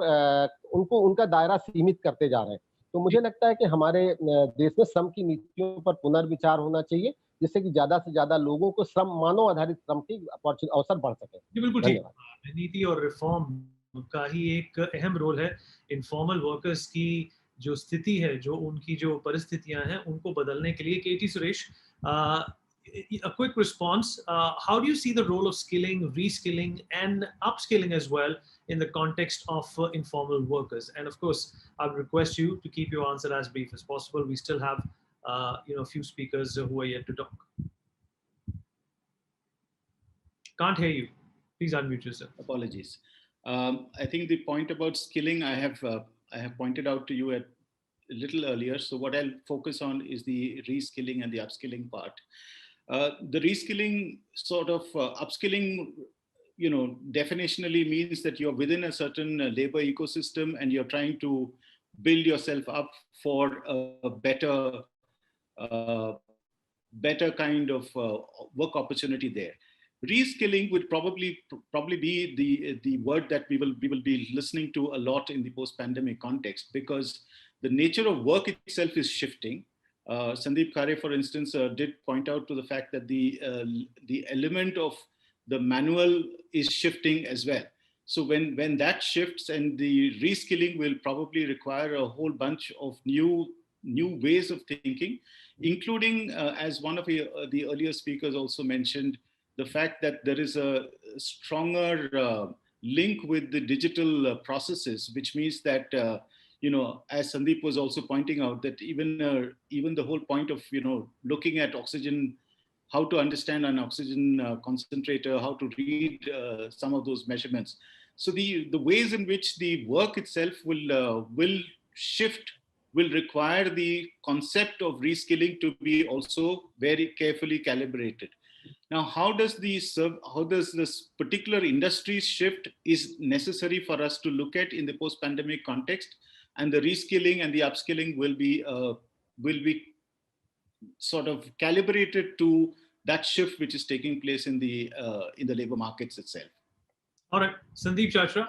उनका दायरा सीमित करते जा रहे हैं। तो मुझे लगता है कि हमारे देश में श्रम की नीतियों पर पुनर्विचार होना चाहिए, जिससे कि ज्यादा से ज्यादा लोगों को मानव आधारित श्रम की अवसर बढ़ सके। बिल्कुल ठीक। नीति और रिफॉर्म का ही एक अहम रोल है। इनफॉर्मल वर्कर्स की जो स्थिति है, जो उनकी जो परिस्थितियां हैं, उनको बदलने के लिए केटी Suresh, a quick response. How do you see the role of skilling, reskilling, and upskilling as well in the context of informal workers? And of course, I would request you to keep your answer as brief as possible. We still have, a few speakers who are yet to talk. Can't hear you. Please unmute yourself. Apologies. I think the point about skilling, I have pointed out to you a little earlier. So what I'll focus on is the reskilling and the upskilling part. The reskilling sort of upskilling, definitionally means that you're within a certain labor ecosystem and you're trying to build yourself up for a better kind of work opportunity there. Reskilling would probably be the word that we will be listening to a lot in the post-pandemic context, because the nature of work itself is shifting. Sandeep Khare, for instance, did point out to the fact that the element of the manual is shifting as well. So when that shifts, and the reskilling will probably require a whole bunch of new ways of thinking, including, as one of the earlier speakers also mentioned, the fact that there is a stronger link with the digital processes, which means that as Sandeep was also pointing out, that even the whole point of looking at oxygen, how to understand an oxygen concentrator, how to read some of those measurements. So the ways in which the work itself will shift will require the concept of reskilling to be also very carefully calibrated. Now, how does this particular industry shift is necessary for us to look at in the post-pandemic context, and the reskilling and the upskilling will be sort of calibrated to that shift which is taking place in the labor markets itself. All right, Sandeep Chachra,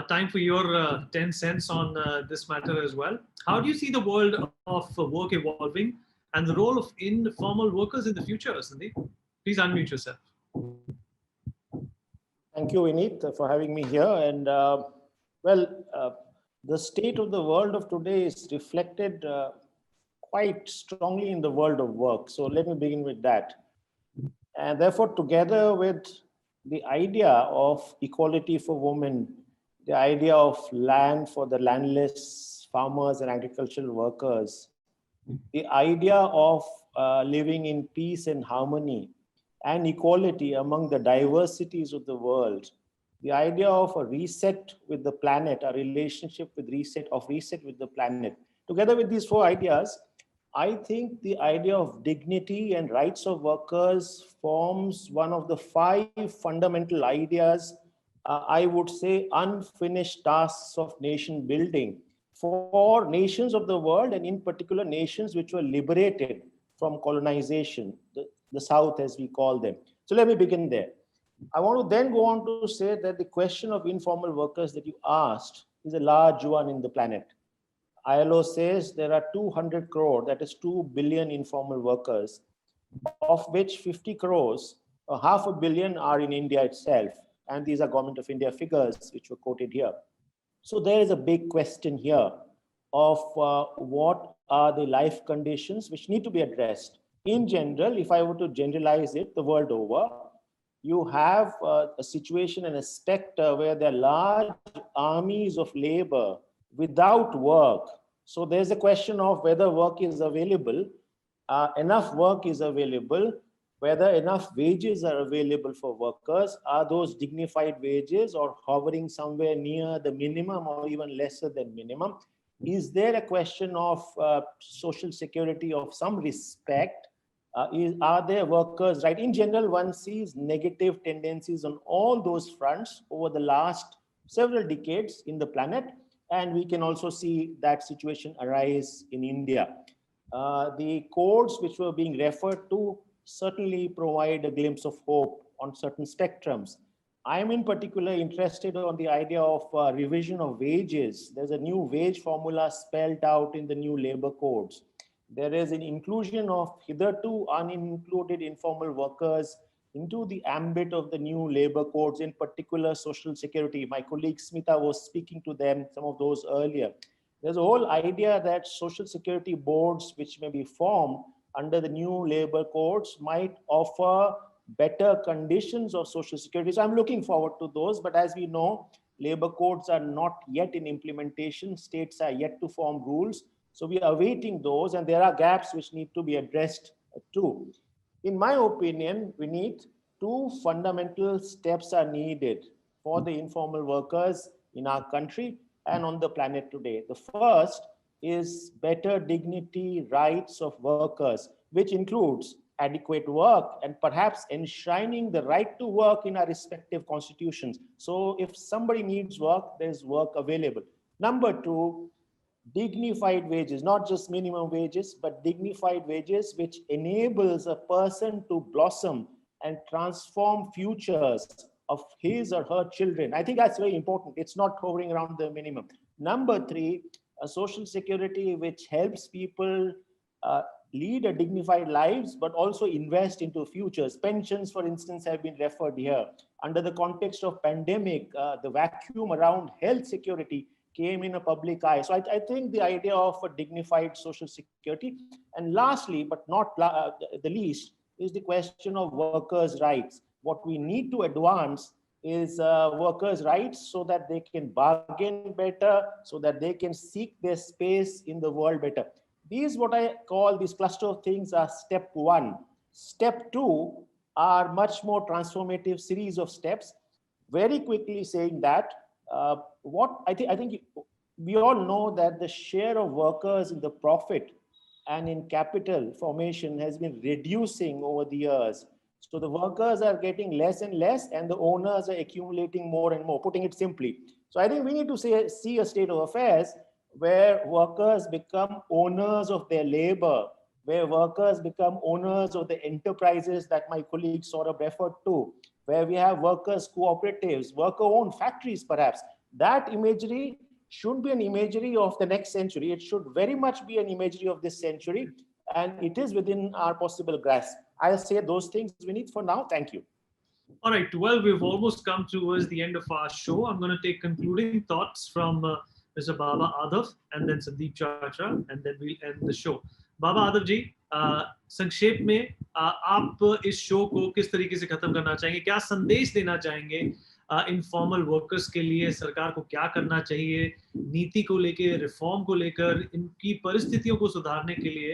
time for your 10 cents on this matter as well. How do you see the world of work evolving and the role of informal workers in the future, Sandeep? Please unmute yourself. Thank you, Vineet, for having me here. And the state of the world of today is reflected quite strongly in the world of work. So let me begin with that. And therefore, together with the idea of equality for women, the idea of land for the landless farmers and agricultural workers, the idea of living in peace and harmony and equality among the diversities of the world, the idea of a reset with the planet, a relationship with reset with the planet. Together with these four ideas, I think the idea of dignity and rights of workers forms one of the 5 fundamental ideas, I would say unfinished tasks of nation building for nations of the world, and in particular nations which were liberated from colonization, the South as we call them. So let me begin there. I want to then go on to say that the question of informal workers that you asked is a large one in the planet. ILO says there are 200 crore, that is 2 billion informal workers, of which 50 crores, half a billion are in India itself. And these are Government of India figures which were quoted here. So there is a big question here of what are the life conditions which need to be addressed. In general, if I were to generalize it the world over, you have a situation and a specter where there are large armies of labor without work. So there's a question of whether work is available, enough work is available, whether enough wages are available for workers. Are those dignified wages or hovering somewhere near the minimum or even lesser than minimum? Is there a question of social security of some respect? Are there workers, right? In general, one sees negative tendencies on all those fronts over the last several decades in the planet. And we can also see that situation arise in India. The codes which were being referred to certainly provide a glimpse of hope on certain spectrums. I am in particular interested on the idea of revision of wages. There's a new wage formula spelled out in the new labor codes. There is an inclusion of hitherto unincluded informal workers into the ambit of the new labor codes, in particular social security. My colleague Smita was speaking to them, some of those earlier. There's a whole idea that social security boards which may be formed under the new labor codes might offer better conditions of social security. So I'm looking forward to those, but as we know, labor codes are not yet in implementation. States are yet to form rules. So we are awaiting those, and there are gaps which need to be addressed too. In my opinion, we need 2 fundamental steps are needed for the informal workers in our country and on the planet today. The first is better dignity rights of workers, which includes adequate work and perhaps enshrining the right to work in our respective constitutions. So if somebody needs work, there's work available. Number 2, dignified wages, not just minimum wages, but dignified wages, which enables a person to blossom and transform futures of his or her children. I think that's very important. It's not hovering around the minimum. Number 3, a social security which helps people lead a dignified lives, but also invest into futures. Pensions, for instance, have been referred here. Under the context of pandemic, the vacuum around health security came in a public eye. So I think the idea of a dignified social security. And lastly, but not the least, is the question of workers' rights. What we need to advance is workers' rights so that they can bargain better, so that they can seek their space in the world better. These, what I call this cluster of things, are step 1. Step 2 are much more transformative series of steps. Very quickly saying that, what I think we all know that the share of workers in the profit and in capital formation has been reducing over the years. So the workers are getting less and less, and the owners are accumulating more and more, putting it simply. So I think we need to see a state of affairs where workers become owners of their labor, where workers become owners of the enterprises that my colleague Saurabh referred to. where we have workers' cooperatives, worker-owned factories perhaps. That imagery should be an imagery of the next century. It should very much be an imagery of this century, and it is within our possible grasp. I'll say those things, Vineet, for now. Thank you. All right, well, we've almost come towards the end of our show. I'm going to take concluding thoughts from Mr. Baba Adhav and then Sandeep Chachra, and then we'll end the show. Baba Adhav ji, संक्षेप में आप इस show को किस तरीके से खत्म करना चाहेंगे, क्या संदेश देना चाहेंगे इनफॉर्मल वर्कर्स के लिए, सरकार को क्या करना चाहिए नीति को लेकर, रिफॉर्म को लेकर, इनकी परिस्थितियों को सुधारने के लिए?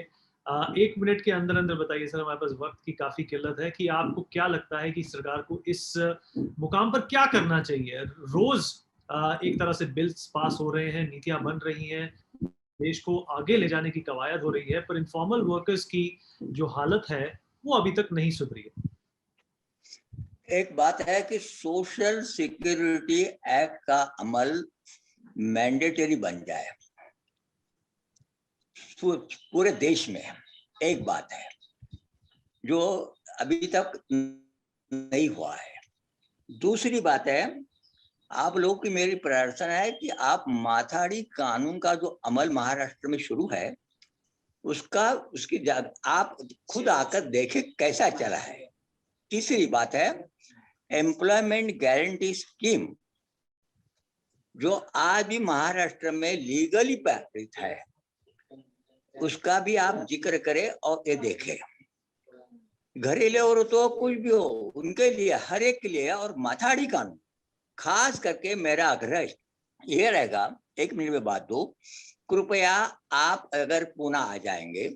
1 मिनट के अंदर अंदर बताइए सर, हमारे पास वक्त की काफी किल्लत है, कि आपको क्या लगता है कि सरकार को इस मुकाम पर क्या करना चाहिए? रोज एक तरह से बिल्स पास हो रहे हैं, नीतियां बन रही हैं, देश को आगे ले जाने की कवायद हो रही है, पर इनफॉर्मल वर्कर्स की जो हालत है वो अभी तक नहीं सुधरी है। एक बात है कि सोशल सिक्योरिटी एक्ट का अमल मैंडेटरी बन जाए पूरे देश में, एक बात है जो अभी तक नहीं हुआ है। दूसरी बात है, आप लोग की मेरी प्रार्थना है कि आप माथाड़ी कानून का जो अमल महाराष्ट्र में शुरू है उसकी आप खुद आकर देखें कैसा चला है। तीसरी बात है, एम्प्लॉयमेंट गारंटी स्कीम जो आज भी महाराष्ट्र में लीगली प्रचलित है, उसका भी आप जिक्र करें और ये देखें। घरेलू औरतों कुछ भी हो, उनके लिए, हर एक के लिए, और माथाड़ी कानून खास करके मेरा आग्रह ये रहेगा, 1 मिनट में बात दो, कृपया आप अगर पुणे आ जाएंगे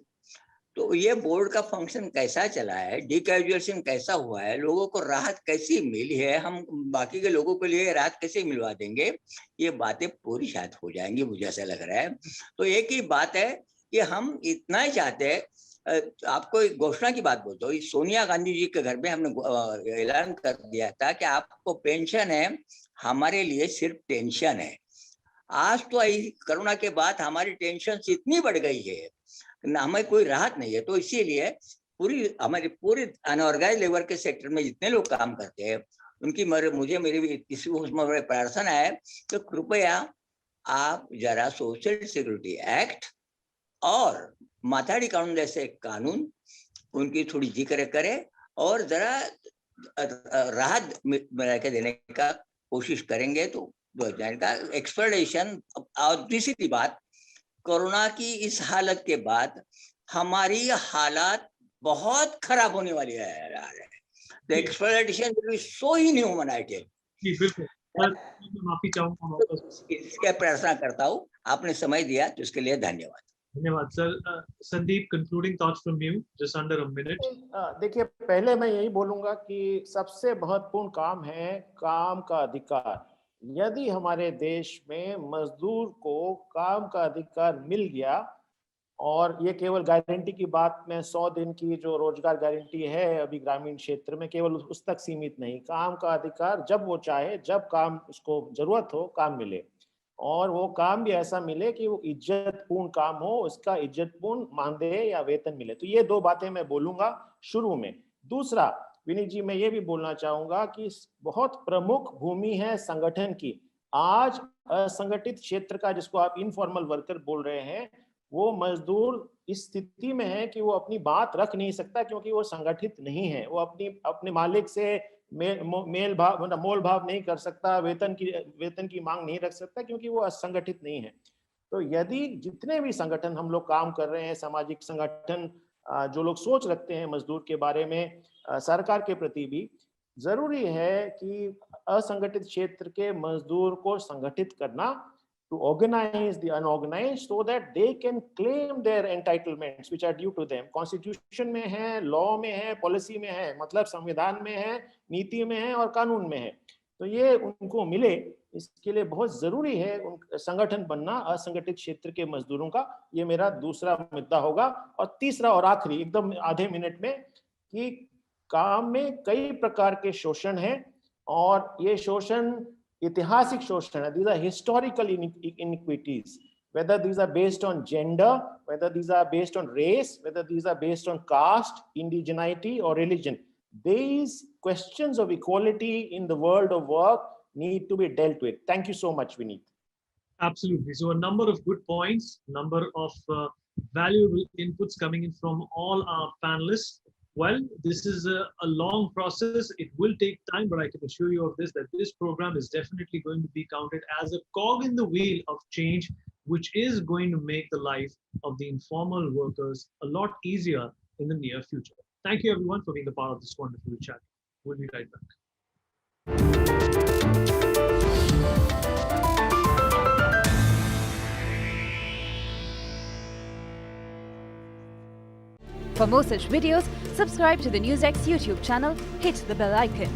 तो ये बोर्ड का फंक्शन कैसा चला है, डिकैजुएशन कैसा हुआ है, लोगों को राहत कैसी मिली है, हम बाकी के लोगों के लिए राहत कैसे मिलवा देंगे, ये बातें पूरी शायद हो जाएंगी, मुझे ऐसा लग रहा है। तो एक ही बात है कि हम इतना ही चाहते हैं, आपको एक घोषणा की बात बोलता हूँ, सोनिया गांधी जी के घर में हमने ऐलान कर दिया था कि आपको पेंशन है, हमारे लिए सिर्फ टेंशन है। आज तो कोरोना के बाद हमारी टेंशन इतनी बढ़ गई है, हमें कोई राहत नहीं है। तो इसीलिए हमारी पूरी अनऑर्गेनाइज्ड लेबर के सेक्टर में जितने लोग काम करते हैं, उनकी मेरी इसी उसमें प्रार्थना है तो कृपया आप जरा सोशल सिक्योरिटी एक्ट और माथाड़ी कानून जैसे कानून उनकी थोड़ी जिक्र करें और जरा राहत देने का कोशिश करेंगे तो का एक्सप्लोरेशन। और तीसरी बात, कोरोना की इस हालत के बाद हमारी हालात बहुत खराब होने वाली है। The exploration will be so inhuman item. माफी चाहूंगा, इसके प्रार्थना करता हूँ। आपने समय दिया तो इसके लिए धन्यवाद। धन्यवाद sir. Sandeep, concluding thoughts from you, just under a minute. देखिए, पहले मैं यही बोलूंगा कि सबसे महत्वपूर्ण काम है काम का अधिकार। यदि हमारे देश में मजदूर को काम का अधिकार मिल गया, और ये केवल गारंटी की बात में 100 दिन की जो रोजगार गारंटी है अभी ग्रामीण क्षेत्र में, केवल उस तक सीमित नहीं, काम का अधिकार जब वो चाहे, जब काम उसको जरूरत हो, काम मिले, और वो काम भी ऐसा मिले कि वो इज्जतपूर्ण काम हो, उसका इज्जतपूर्ण मानदेय या वेतन मिले। तो ये 2 बातें मैं बोलूंगा शुरू में। दूसरा, विनीत जी, मैं ये भी बोलना चाहूंगा कि बहुत प्रमुख भूमि है संगठन की। आज असंगठित क्षेत्र का, जिसको आप इनफॉर्मल वर्कर बोल रहे हैं, वो मजदूर इस स्थिति में है कि वो अपनी बात रख नहीं सकता, क्योंकि वो संगठित नहीं है। वो अपने मालिक से मोल भाव नहीं कर सकता, वेतन की मांग नहीं रख सकता, क्योंकि वो असंगठित नहीं है। तो यदि जितने भी संगठन हम लोग काम कर रहे हैं, सामाजिक संगठन जो लोग सोच रखते हैं मजदूर के बारे में, सरकार के प्रति भी जरूरी है कि असंगठित क्षेत्र के मजदूर को संगठित करना, to organize the unorganized so that they can claim their entitlements which are due to them. Constitution में है, law में है, policy में है, मतलब संविधान में है, नीति में है और कानून में है। तो ये उनको मिले, इसके लिए बहुत जरूरी है संगठन बनना असंगठित क्षेत्र के मजदूरों का। ये मेरा दूसरा मुद्दा होगा। और तीसरा और आखिरी, एकदम आधे मिनट में, कि काम में कई प्रकार के शोषण हैं, और ये शोषण ऐतिहासिक शोषण है। These are historical inequities, whether these are based on gender, whether these are based on race, whether these are based on caste, indigeneity or religion. these questions of equality in the world of work need to be dealt with. Thank you so much, Vineet. Absolutely. So a number of good points, number of valuable inputs coming in from all our panelists. Well, this is a long process. It will take time, but I can assure you of this, that this program is definitely going to be counted as a cog in the wheel of change, which is going to make the life of the informal workers a lot easier in the near future. Thank you everyone for being a part of this wonderful chat. We'll be right back. For more such videos, subscribe to the NewsX YouTube channel, hit the bell icon.